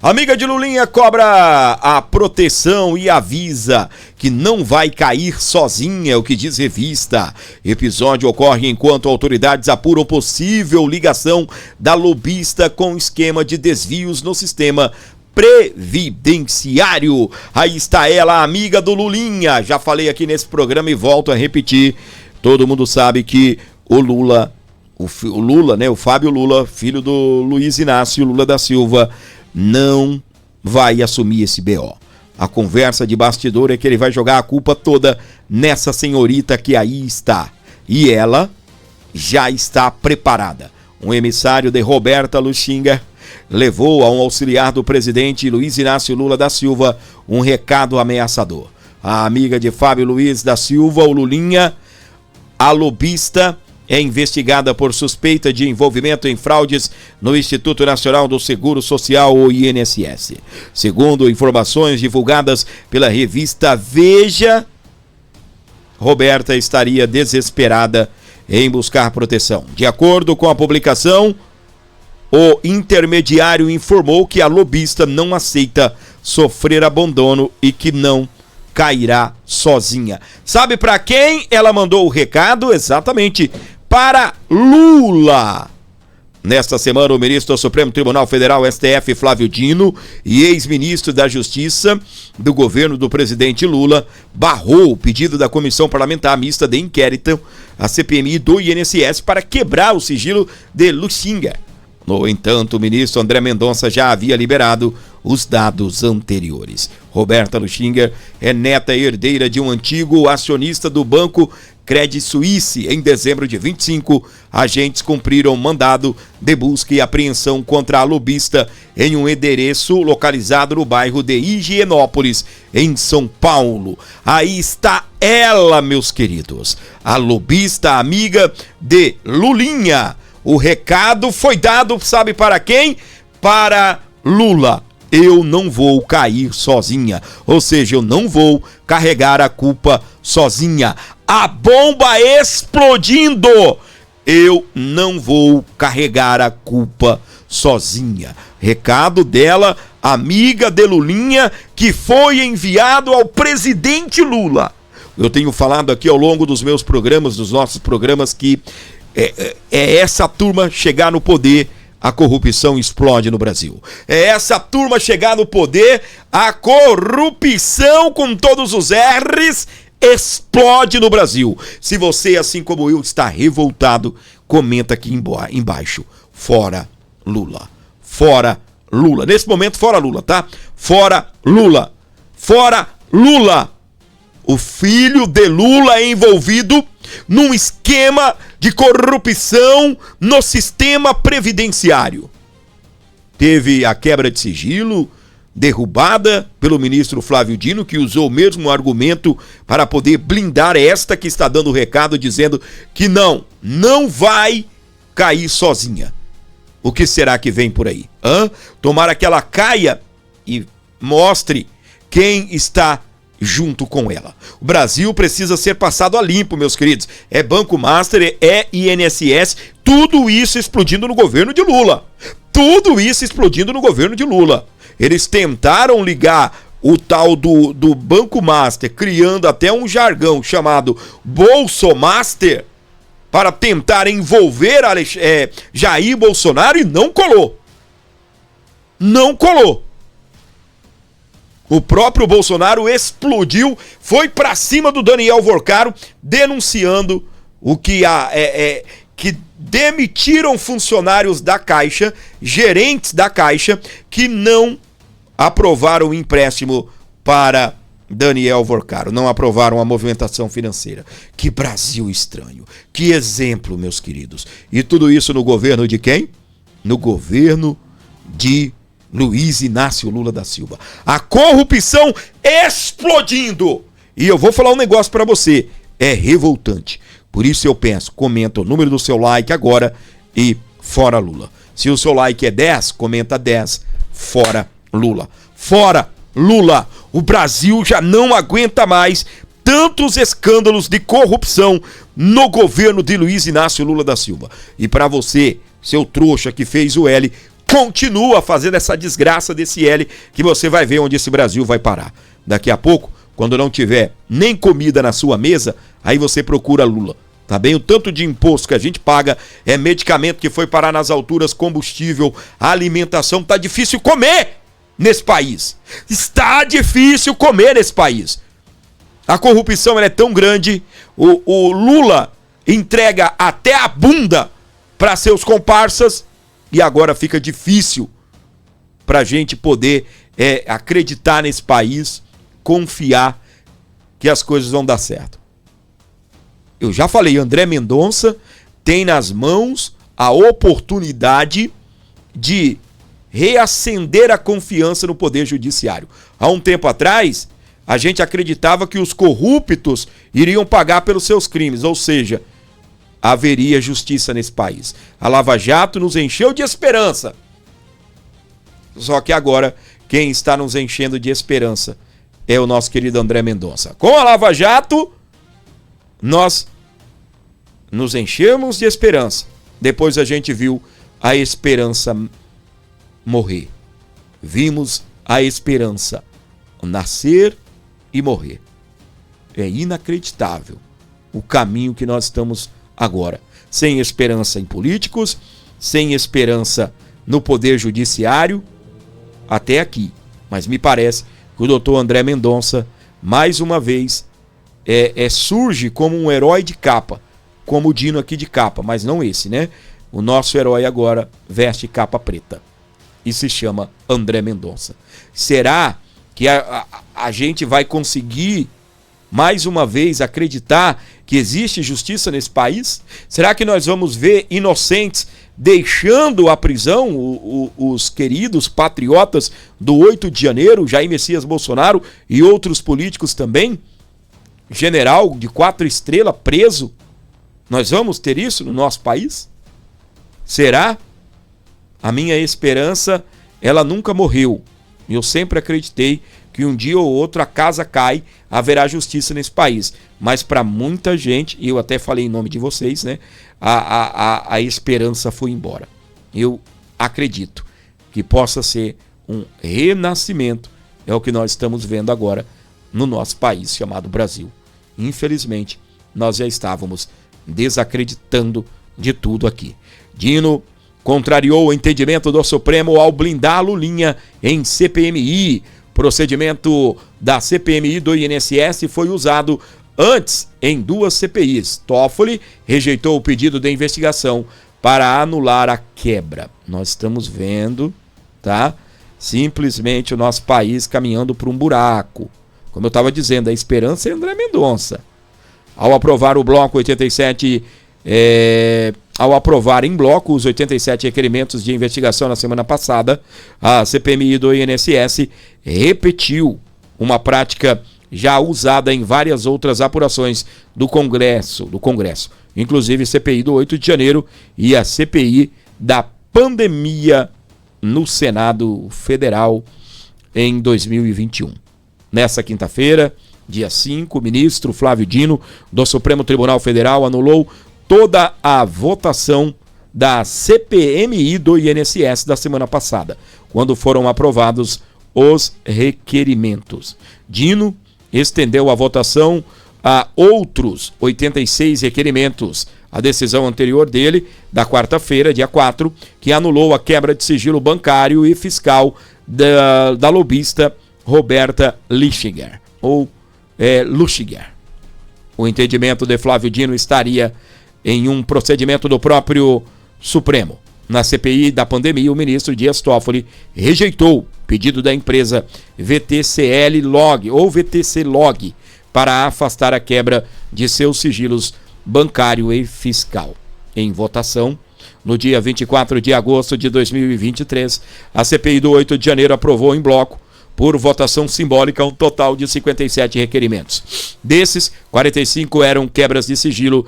Amiga de Lulinha cobra a proteção e avisa que não vai cair sozinha, o que diz revista. Episódio ocorre enquanto autoridades apuram possível ligação da lobista com esquema de desvios no sistema previdenciário. Aí está ela, a amiga do Lulinha. Já falei aqui nesse programa e volto a repetir. Todo mundo sabe que o Lula, né, o Fábio Lula, filho do Luiz Inácio Lula da Silva, não vai assumir esse BO. A conversa de bastidor é que ele vai jogar a culpa toda nessa senhorita que aí está. E ela já está preparada. Um emissário de Roberta Luxinga levou a um auxiliar do presidente Luiz Inácio Lula da Silva um recado ameaçador. A amiga de Fábio Luiz da Silva, o Lulinha, a lobista, é investigada por suspeita de envolvimento em fraudes no Instituto Nacional do Seguro Social, o INSS. Segundo informações divulgadas pela revista Veja, Roberta estaria desesperada em buscar proteção. De acordo com a publicação, o intermediário informou que a lobista não aceita sofrer abandono e que não cairá sozinha. Sabe para quem ela mandou o recado? Exatamente para Lula. Nesta semana, o ministro do Supremo Tribunal Federal, STF, Flávio Dino, e ex-ministro da Justiça do governo do presidente Lula, barrou o pedido da Comissão Parlamentar Mista de Inquérito, a CPMI do INSS, para quebrar o sigilo de Luxinga. No entanto, o ministro André Mendonça já havia liberado os dados anteriores. Roberta Luxinga é neta e herdeira de um antigo acionista do banco Credit Suisse. Em dezembro de 25, agentes cumpriram mandado de busca e apreensão contra a lobista em um endereço localizado no bairro de Higienópolis, em São Paulo. Aí está ela, meus queridos, a lobista amiga de Lulinha. O recado foi dado, sabe para quem? Para Lula. eu não vou cair sozinha. Ou seja, eu não vou carregar a culpa sozinha. A bomba explodindo, eu não vou carregar a culpa sozinha. Recado dela, amiga de Lulinha, que foi enviado ao presidente Lula. Eu tenho falado aqui ao longo dos meus programas, dos nossos programas, que é essa turma chegar no poder, a corrupção explode no Brasil. É essa turma chegar no poder, a corrupção com todos os R's explode no Brasil. Se você, assim como eu, está revoltado, comenta aqui embaixo. Fora Lula. Fora Lula. Nesse momento, fora Lula, tá? Fora Lula. Fora Lula. O filho de Lula é envolvido num esquema de corrupção no sistema previdenciário. Teve a quebra de sigilo derrubada pelo ministro Flávio Dino, que usou o mesmo argumento para poder blindar esta que está dando o recado, dizendo que não vai cair sozinha. O que será que vem por aí? Tomara que ela caia e mostre quem está junto com ela. O Brasil precisa ser passado a limpo, meus queridos. É Banco Master, é INSS, tudo isso explodindo no governo de Lula. Tudo isso explodindo no governo de Lula. Eles tentaram ligar o tal do Banco Master, criando até um jargão chamado Bolsomaster, para tentar envolver Jair Bolsonaro, e não colou. Não colou. O próprio Bolsonaro explodiu, foi para cima do Daniel Vorcaro, denunciando o que que demitiram funcionários da Caixa, gerentes da Caixa, que não aprovaram o empréstimo para Daniel Vorcaro, não aprovaram a movimentação financeira. Que Brasil estranho, que exemplo, meus queridos. E tudo isso no governo de quem? No governo de Luiz Inácio Lula da Silva. A corrupção explodindo. E eu vou falar um negócio pra você. É revoltante. Por isso eu peço, comenta o número do seu like agora e fora Lula. Se o seu like é 10, comenta 10. Fora Lula. Fora Lula. O Brasil já não aguenta mais tantos escândalos de corrupção no governo de Luiz Inácio Lula da Silva. E pra você, seu trouxa que fez o L, continua fazendo essa desgraça desse L, que você vai ver onde esse Brasil vai parar. Daqui a pouco, quando não tiver nem comida na sua mesa, aí você procura Lula. Tá bem? O tanto de imposto que a gente paga, é medicamento que foi parar nas alturas, combustível, alimentação, tá difícil comer nesse país. Está difícil comer nesse país. A corrupção ela é tão grande, o Lula entrega até a bunda para seus comparsas, e agora fica difícil pra gente poder acreditar nesse país, confiar que as coisas vão dar certo. Eu já falei, André Mendonça tem nas mãos a oportunidade de reacender a confiança no Poder Judiciário. Há um tempo atrás, a gente acreditava que os corruptos iriam pagar pelos seus crimes, ou seja, haveria justiça nesse país. A Lava Jato nos encheu de esperança. Só que agora, quem está nos enchendo de esperança é o nosso querido André Mendonça. Com a Lava Jato, nós nos enchemos de esperança. Depois a gente viu a esperança morrer. Vimos a esperança nascer e morrer. É inacreditável o caminho que nós estamos agora. Sem esperança em políticos, sem esperança no Poder Judiciário, até aqui. Mas me parece que o doutor André Mendonça, mais uma vez, surge como um herói de capa, como o Dino aqui de capa, mas não esse, né? O nosso herói agora veste capa preta e se chama André Mendonça. Será que a gente vai conseguir mais uma vez acreditar que existe justiça nesse país? Será que nós vamos ver inocentes deixando a prisão, os queridos patriotas do 8 de janeiro, Jair Messias Bolsonaro e outros políticos também? General de 4 estrelas preso? Nós vamos ter isso no nosso país? Será? A minha esperança, ela nunca morreu, Eu sempre acreditei que um dia ou outro a casa cai, haverá justiça nesse país. Mas para muita gente, e eu até falei em nome de vocês, né? A esperança foi embora. Eu acredito que possa ser um renascimento. É o que nós estamos vendo agora no nosso país chamado Brasil. Infelizmente, nós já estávamos desacreditando de tudo aqui. Dino contrariou o entendimento do Supremo ao blindar Lulinha em CPMI. Procedimento da CPMI do INSS foi usado antes em 2 CPIs. Toffoli rejeitou o pedido de investigação para anular a quebra. Nós estamos vendo, tá? Simplesmente o nosso país caminhando para um buraco. Como eu estava dizendo, a esperança é André Mendonça. Ao aprovar o bloco 87, ao aprovar em bloco os 87 requerimentos de investigação na semana passada, a CPMI do INSS repetiu uma prática já usada em várias outras apurações do Congresso, inclusive CPI do 8 de janeiro e a CPI da pandemia no Senado Federal em 2021. Nessa quinta-feira, dia 5, o ministro Flávio Dino, do Supremo Tribunal Federal, anulou toda a votação da CPMI do INSS da semana passada, quando foram aprovados os requerimentos. Dino estendeu a votação a outros 86 requerimentos. A decisão anterior dele, da quarta-feira, dia 4, que anulou a quebra de sigilo bancário e fiscal da lobista Roberta Luchinger, Luchinger. O entendimento de Flávio Dino estaria em um procedimento do próprio Supremo. Na CPI da pandemia, o ministro Dias Toffoli rejeitou o pedido da empresa VTCL Log ou VTC Log para afastar a quebra de seus sigilos bancário e fiscal. Em votação, no dia 24 de agosto de 2023, a CPI do 8 de janeiro aprovou em bloco, por votação simbólica, um total de 57 requerimentos. Desses, 45 eram quebras de sigilo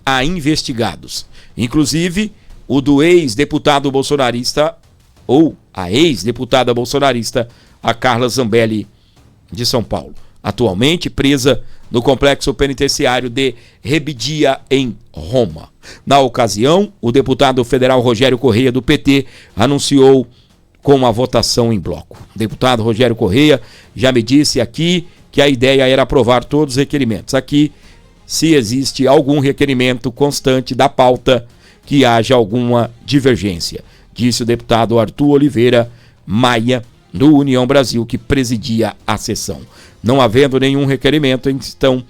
a investigados. Inclusive, o do ex-deputado bolsonarista, ou a ex-deputada bolsonarista, a Carla Zambelli, de São Paulo, atualmente presa no complexo penitenciário de Rebidia, em Roma. Na ocasião, o deputado federal Rogério Correia, do PT, anunciou com a votação em bloco. O deputado Rogério Correia já me disse aqui que a ideia era aprovar todos os requerimentos. Aqui, se existe algum requerimento constante da pauta, que haja alguma divergência, disse o deputado Arthur Oliveira Maia, do União Brasil, que presidia a sessão. Não havendo nenhum requerimento, então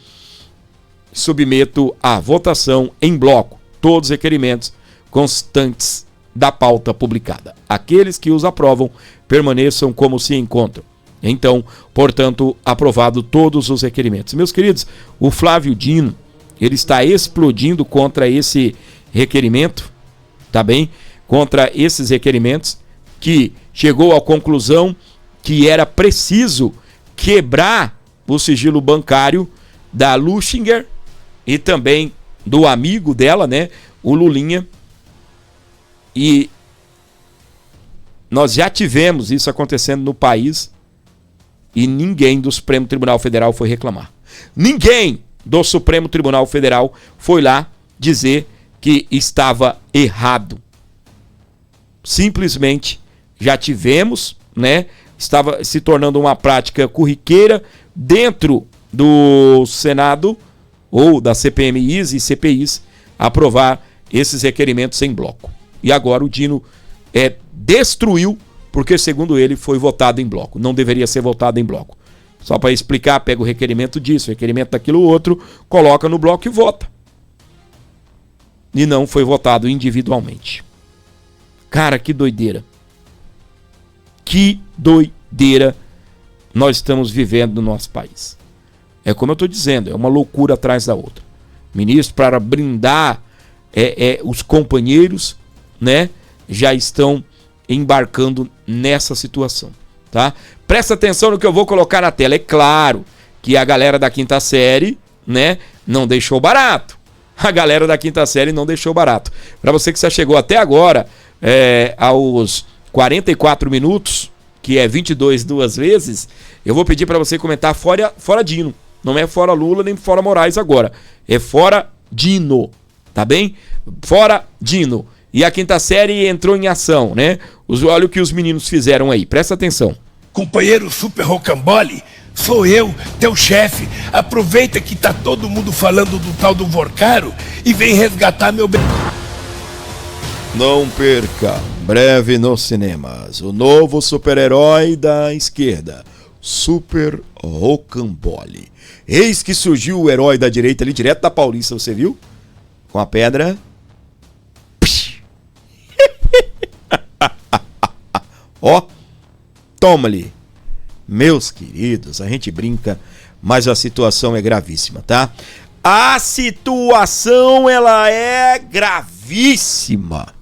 submeto à votação em bloco todos os requerimentos constantes da pauta publicada. Aqueles que os aprovam permaneçam como se encontram. Então, portanto, aprovado todos os requerimentos. Meus queridos, o Flávio Dino, ele está explodindo contra esse requerimento, tá bem? Contra esses requerimentos, que chegou à conclusão que era preciso quebrar o sigilo bancário da Luchinger e também do amigo dela, né, o Lulinha. E nós já tivemos isso acontecendo no país e ninguém do Supremo Tribunal Federal foi reclamar. Ninguém do Supremo Tribunal Federal foi lá dizer que estava errado. Simplesmente já tivemos, né? Estava se tornando uma prática corriqueira dentro do Senado ou das CPMIs e CPIs aprovar esses requerimentos em bloco. E agora o Dino destruiu, porque segundo ele foi votado em bloco. Não deveria ser votado em bloco. Só para explicar, pega o requerimento disso, requerimento daquilo outro, coloca no bloco e vota. E não foi votado individualmente. Cara, que doideira. Que doideira nós estamos vivendo no nosso país. É como eu estou dizendo, é uma loucura atrás da outra. Ministro, para brindar os companheiros, né, já estão embarcando nessa situação, tá? Presta atenção no que eu vou colocar na tela. É claro que a galera da quinta série, né, não deixou barato. A galera da quinta série não deixou barato. Para você que já chegou até agora, aos 44 minutos que é 22 duas vezes, eu vou pedir para você comentar fora Dino. Não é fora Lula nem fora Moraes agora. É fora Dino, tá bem? Fora Dino. E a quinta série entrou em ação, né? Olha o que os meninos fizeram aí, presta atenção. Companheiro Super Rocambole, sou eu, teu chefe. Aproveita que tá todo mundo falando do tal do Vorcaro e vem resgatar meu bem. Não perca, breve nos cinemas, o novo super-herói da esquerda, Super Rocambole. Eis que surgiu o herói da direita ali, direto da Paulista, você viu? Com a pedra. Ó, toma-lhe. Meus queridos, a gente brinca, mas a situação é gravíssima, tá? A situação, ela é gravíssima.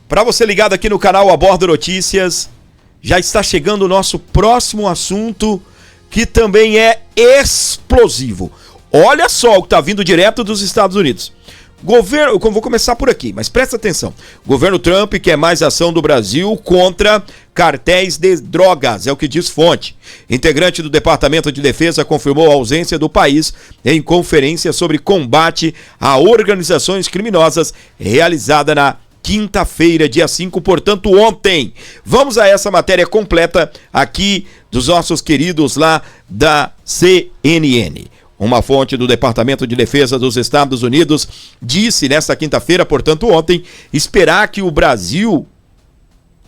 Para você ligado aqui no canal Abordo Notícias, já está chegando o nosso próximo assunto, que também é explosivo. Olha só o que está vindo direto dos Estados Unidos. Eu vou começar por aqui, mas presta atenção. Governo Trump quer mais ação do Brasil contra cartéis de drogas, é o que diz fonte. Integrante do Departamento de Defesa confirmou a ausência do país em conferência sobre combate a organizações criminosas realizada na quinta-feira, dia 5, portanto ontem. Vamos a essa matéria completa aqui dos nossos queridos lá da CNN. Uma fonte do Departamento de Defesa dos Estados Unidos disse nesta quinta-feira, portanto ontem, esperar que o Brasil,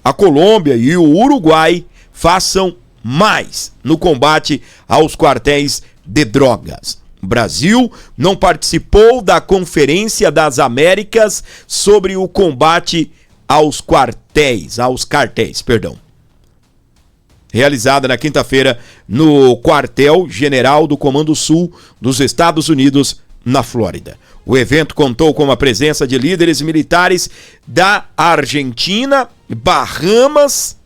a Colômbia e o Uruguai façam mais no combate aos quartéis de drogas. O Brasil não participou da Conferência das Américas sobre o combate aos cartéis, realizada na quinta-feira no quartel-general do Comando Sul dos Estados Unidos, na Flórida. O evento contou com a presença de líderes militares da Argentina, Bahamas,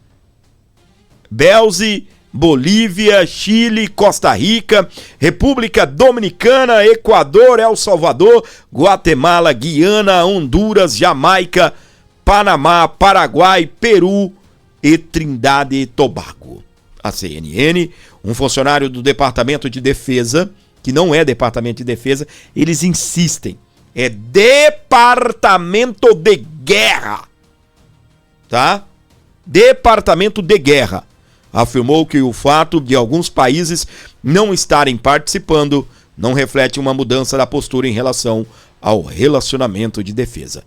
Belize, Bolívia, Chile, Costa Rica, República Dominicana, Equador, El Salvador, Guatemala, Guiana, Honduras, Jamaica, Panamá, Paraguai, Peru e Trindade e Tobago. A CNN, um funcionário do Departamento de Defesa, que não é Departamento de Defesa, eles insistem, é Departamento de Guerra, tá? Departamento de Guerra. Afirmou que o fato de alguns países não estarem participando não reflete uma mudança da postura em relação ao relacionamento de defesa.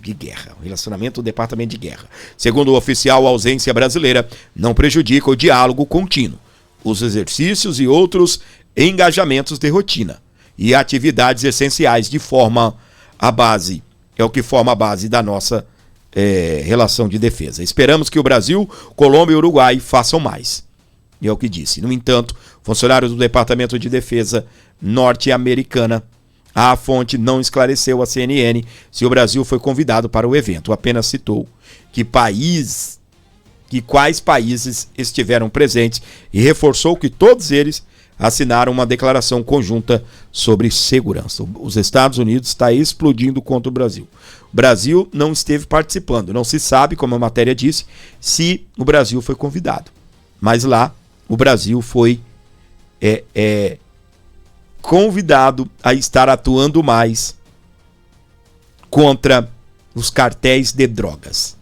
De guerra, o relacionamento do Departamento de Guerra. Segundo o oficial, a ausência brasileira não prejudica o diálogo contínuo, os exercícios e outros engajamentos de rotina e atividades essenciais é o que forma a base da nossa relação de defesa. Esperamos que o Brasil, Colômbia e Uruguai façam mais. E é o que disse. No entanto, funcionário do Departamento de Defesa norte-americana, a fonte não esclareceu à CNN se o Brasil foi convidado para o evento. Apenas citou quais países estiveram presentes e reforçou que todos eles assinaram uma declaração conjunta sobre segurança. Os Estados Unidos está explodindo contra o Brasil. O Brasil não esteve participando. Não se sabe, como a matéria disse, se o Brasil foi convidado. Mas lá, o Brasil foi convidado a estar atuando mais contra os cartéis de drogas.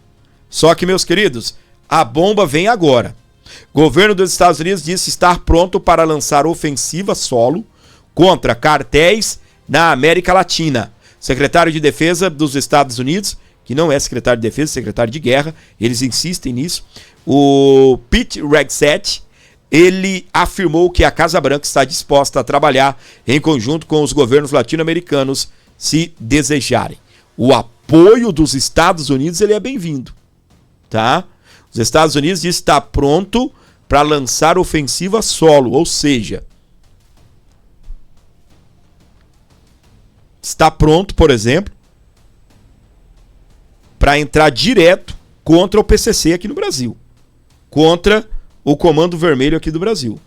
Só que, meus queridos, a bomba vem agora. O governo dos Estados Unidos disse estar pronto para lançar ofensiva solo contra cartéis na América Latina. Secretário de Defesa dos Estados Unidos, que não é secretário de Defesa, é secretário de Guerra, eles insistem nisso, o Pete Hegseth, ele afirmou que a Casa Branca está disposta a trabalhar em conjunto com os governos latino-americanos se desejarem. O apoio dos Estados Unidos ele é bem-vindo, tá? Os Estados Unidos diz que está pronto para lançar ofensiva solo, ou seja, está pronto, por exemplo, para entrar direto contra o PCC aqui no Brasil, contra o Comando Vermelho aqui do Brasil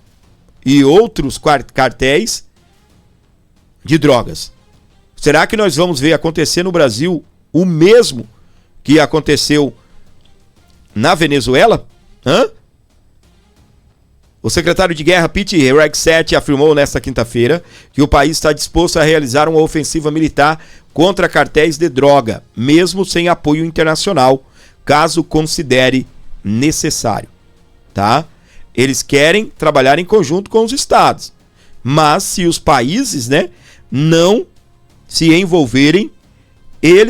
e outros cartéis de drogas. Será que nós vamos ver acontecer no Brasil o mesmo que aconteceu na Venezuela? O secretário de Guerra Pete Hegseth afirmou nesta quinta-feira que o país está disposto a realizar uma ofensiva militar contra cartéis de droga, mesmo sem apoio internacional, caso considere necessário, tá? Eles querem trabalhar em conjunto com os estados, mas se os países, não se envolverem,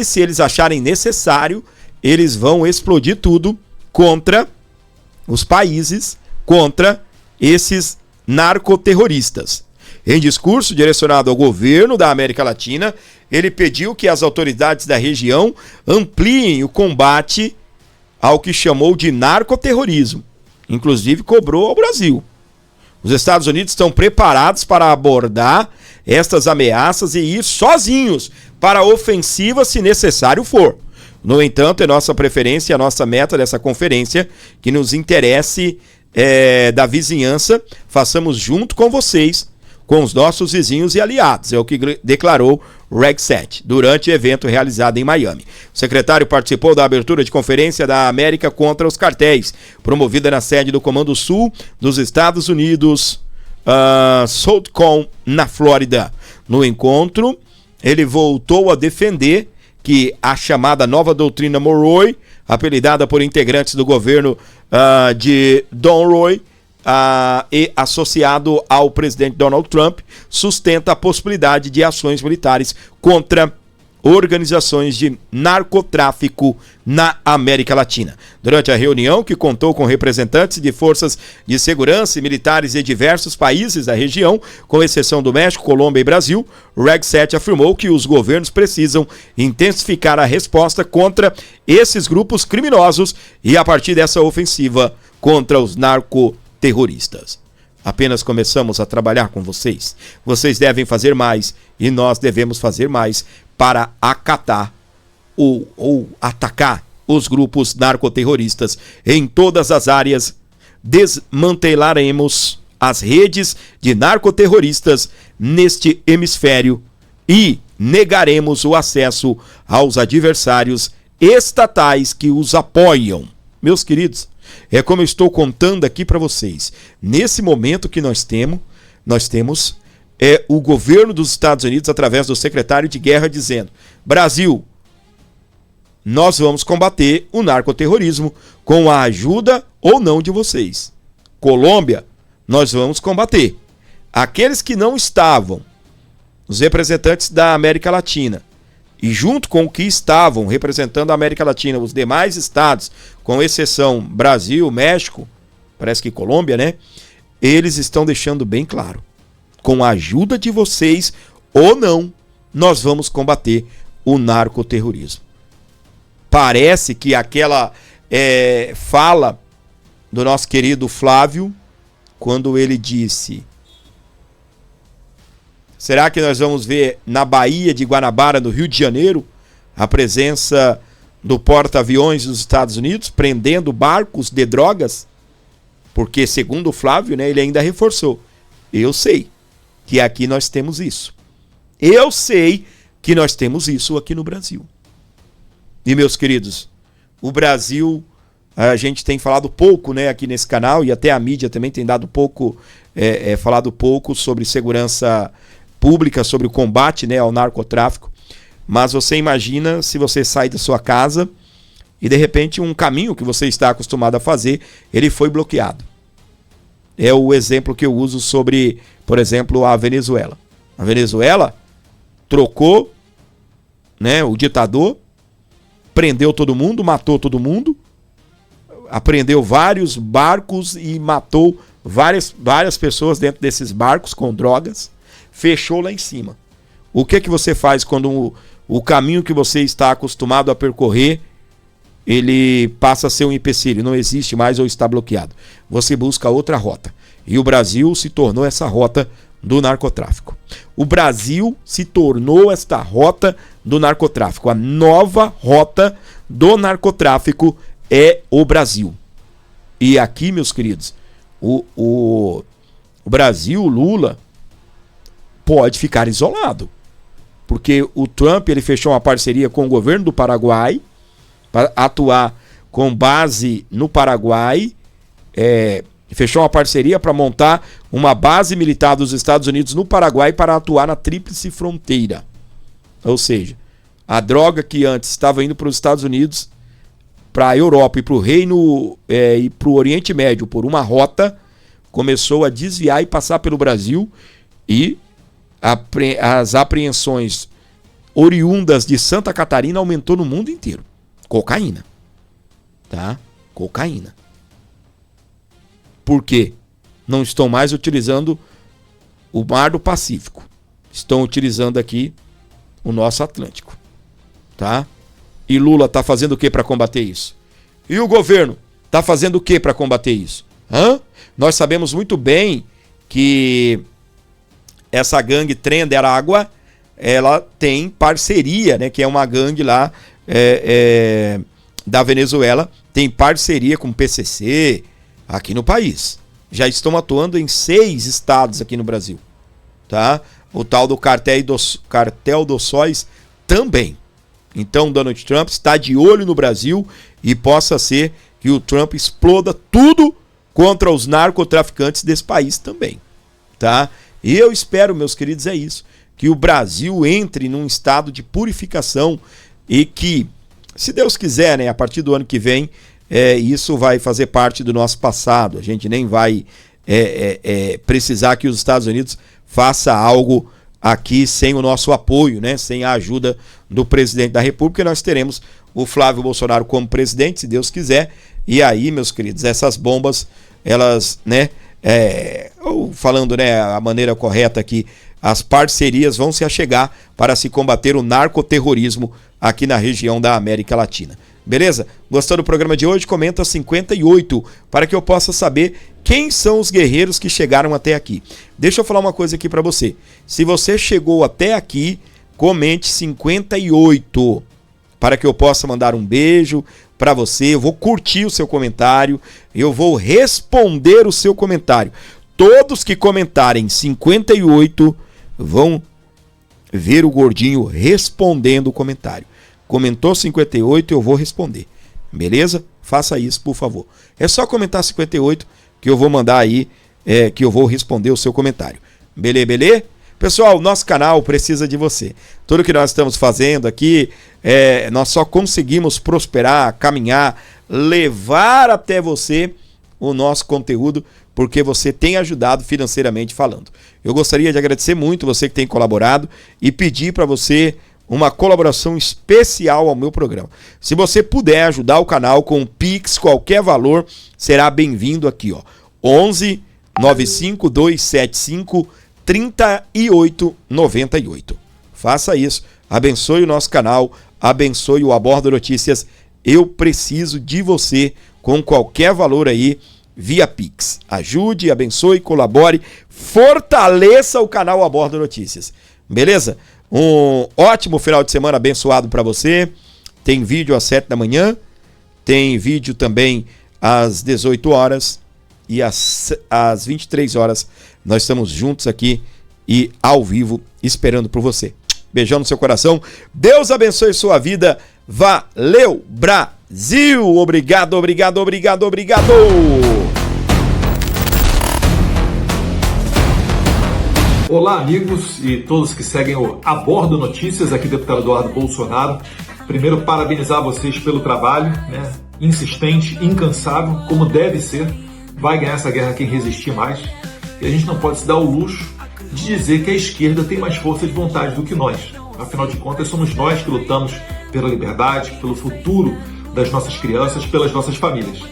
se eles acharem necessário, eles vão explodir tudo contra os países, contra esses narcoterroristas. Em discurso direcionado ao governo da América Latina, ele pediu que as autoridades da região ampliem o combate ao que chamou de narcoterrorismo. Inclusive cobrou ao Brasil. Os Estados Unidos estão preparados para abordar estas ameaças e ir sozinhos para a ofensiva se necessário for. No entanto, é nossa preferência, a nossa meta dessa conferência, que nos interesse da vizinhança, façamos junto com vocês, com os nossos vizinhos e aliados, é o que declarou Hegseth durante o evento realizado em Miami. O secretário participou da abertura de conferência da América contra os cartéis, promovida na sede do Comando Sul dos Estados Unidos, SOUTHCOM, na Flórida. No encontro, ele voltou a defender que a chamada nova doutrina Monroe, apelidada por integrantes do governo de Don Roy e associado ao presidente Donald Trump, sustenta a possibilidade de ações militares contra organizações de narcotráfico na América Latina. Durante a reunião, que contou com representantes de forças de segurança e militares de diversos países da região, com exceção do México, Colômbia e Brasil, Hegseth afirmou que os governos precisam intensificar a resposta contra esses grupos criminosos e a partir dessa ofensiva contra os narcoterroristas. Apenas começamos a trabalhar com vocês. Vocês devem fazer mais e nós devemos fazer mais para acatar ou atacar os grupos narcoterroristas em todas as áreas. Desmantelaremos as redes de narcoterroristas neste hemisfério e negaremos o acesso aos adversários estatais que os apoiam. Meus queridos, é como eu estou contando aqui para vocês. Nesse momento que nós temos o governo dos Estados Unidos, através do secretário de Guerra, dizendo: Brasil, nós vamos combater o narcoterrorismo com a ajuda ou não de vocês. Colômbia, nós vamos combater. Aqueles que não estavam, os representantes da América Latina, e junto com o que estavam representando a América Latina, os demais estados, com exceção Brasil, México, parece que Colômbia, eles estão deixando bem claro: com a ajuda de vocês ou não, nós vamos combater o narcoterrorismo. Parece que aquela fala do nosso querido Flávio, quando ele disse: será que nós vamos ver na Baía de Guanabara, no Rio de Janeiro, a presença do porta-aviões dos Estados Unidos prendendo barcos de drogas? Porque, segundo o Flávio, ele ainda reforçou: eu sei que aqui nós temos isso. Eu sei que nós temos isso aqui no Brasil. E, meus queridos, o Brasil, a gente tem falado pouco, aqui nesse canal, e até a mídia também tem dado pouco, falado pouco sobre segurança pública, sobre o combate ao narcotráfico. Mas você imagina se você sai da sua casa e de repente um caminho que você está acostumado a fazer, ele foi bloqueado. É o exemplo que eu uso sobre, por exemplo, a Venezuela. A Venezuela trocou, o ditador, prendeu todo mundo, matou todo mundo, apreendeu vários barcos e matou várias pessoas dentro desses barcos com drogas, fechou lá em cima. O que você faz quando o caminho que você está acostumado a percorrer, ele passa a ser um empecilho, não existe mais ou está bloqueado? Você busca outra rota. E o Brasil se tornou essa rota do narcotráfico. O Brasil se tornou esta rota do narcotráfico. A nova rota do narcotráfico é o Brasil. E aqui, meus queridos, o Brasil, o Lula, pode ficar isolado. Porque o Trump ele fechou uma parceria com o governo do Paraguai para atuar com base no Paraguai, fechou uma parceria para montar uma base militar dos Estados Unidos no Paraguai para atuar na Tríplice Fronteira. Ou seja, a droga que antes estava indo para os Estados Unidos, para a Europa e para o Reino e para o Oriente Médio por uma rota, começou a desviar e passar pelo Brasil, e as apreensões oriundas de Santa Catarina aumentou no mundo inteiro. Cocaína. Tá? Cocaína. Por quê? Não estão mais utilizando o Mar do Pacífico. Estão utilizando aqui o nosso Atlântico. Tá? E Lula está fazendo o que para combater isso? E o governo está fazendo o que para combater isso? Nós sabemos muito bem que essa gangue Tren de Aragua, ela tem parceria, né, que é uma gangue lá da Venezuela, tem parceria com o PCC aqui no país. Já estão atuando em 6 estados aqui no Brasil. Tá? O tal do Cartel dos Sóis também. Então Donald Trump está de olho no Brasil e possa ser que o Trump exploda tudo contra os narcotraficantes desse país também. Tá? E eu espero, meus queridos, é isso, que o Brasil entre num estado de purificação e que, se Deus quiser, né, a partir do ano que vem, isso vai fazer parte do nosso passado. A gente nem vai precisar que os Estados Unidos faça algo aqui sem o nosso apoio, né, sem a ajuda do presidente da República. Nós teremos o Flávio Bolsonaro como presidente, se Deus quiser. E aí, meus queridos, essas bombas, elas, né, falando, né, a maneira correta aqui, as parcerias vão se achegar para se combater o narcoterrorismo aqui na região da América Latina. Beleza? Gostou do programa de hoje? Comenta 58 para que eu possa saber quem são os guerreiros que chegaram até aqui. Deixa eu falar uma coisa aqui para você. Se você chegou até aqui, comente 58 para que eu possa mandar um beijo para você. Eu vou curtir o seu comentário, eu vou responder o seu comentário. Todos que comentarem 58 vão ver o gordinho respondendo o comentário. Comentou 58, eu vou responder. Beleza? Faça isso, por favor. É só comentar 58 que eu vou mandar aí, que eu vou responder o seu comentário. Beleza? Pessoal, nosso canal precisa de você. Tudo que nós estamos fazendo aqui, nós só conseguimos prosperar, caminhar, levar até você o nosso conteúdo, porque você tem ajudado financeiramente falando. Eu gostaria de agradecer muito você que tem colaborado e pedir para você uma colaboração especial ao meu programa. Se você puder ajudar o canal com Pix, qualquer valor, será bem-vindo aqui, ó. 11 95 275 3898. Faça isso, abençoe o nosso canal, abençoe o Abordo Notícias. Eu preciso de você com qualquer valor aí via Pix. Ajude, abençoe, colabore, fortaleça o canal Abordo Notícias. Beleza? Um ótimo final de semana abençoado para você. Tem vídeo às 7 da manhã, tem vídeo também às 18 horas e às 23 horas. Nós estamos juntos aqui e ao vivo esperando por você. Beijão no seu coração. Deus abençoe sua vida. Valeu, Brasil! Obrigado, obrigado, obrigado, obrigado! Olá, amigos e todos que seguem o Abordo Notícias, aqui deputado Eduardo Bolsonaro. Primeiro, parabenizar vocês pelo trabalho, né? Insistente, incansável, como deve ser. Vai ganhar essa guerra quem resistir mais. E a gente não pode se dar o luxo de dizer que a esquerda tem mais força de vontade do que nós. Afinal de contas, somos nós que lutamos pela liberdade, pelo futuro das nossas crianças, pelas nossas famílias.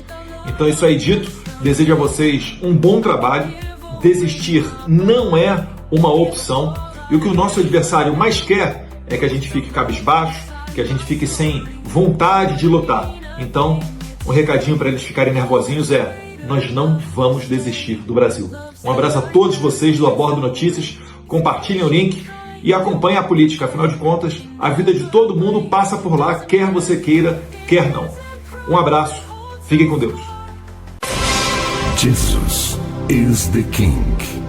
Então, isso aí dito, desejo a vocês um bom trabalho. Desistir não é uma opção. E o que o nosso adversário mais quer é que a gente fique cabisbaixo, que a gente fique sem vontade de lutar. Então, um recadinho para eles ficarem nervosinhos é: nós não vamos desistir do Brasil. Um abraço a todos vocês do Abordo Notícias. Compartilhem o link e acompanhem a política. Afinal de contas, a vida de todo mundo passa por lá, quer você queira, quer não. Um abraço. Fiquem com Deus. Jesus is the King.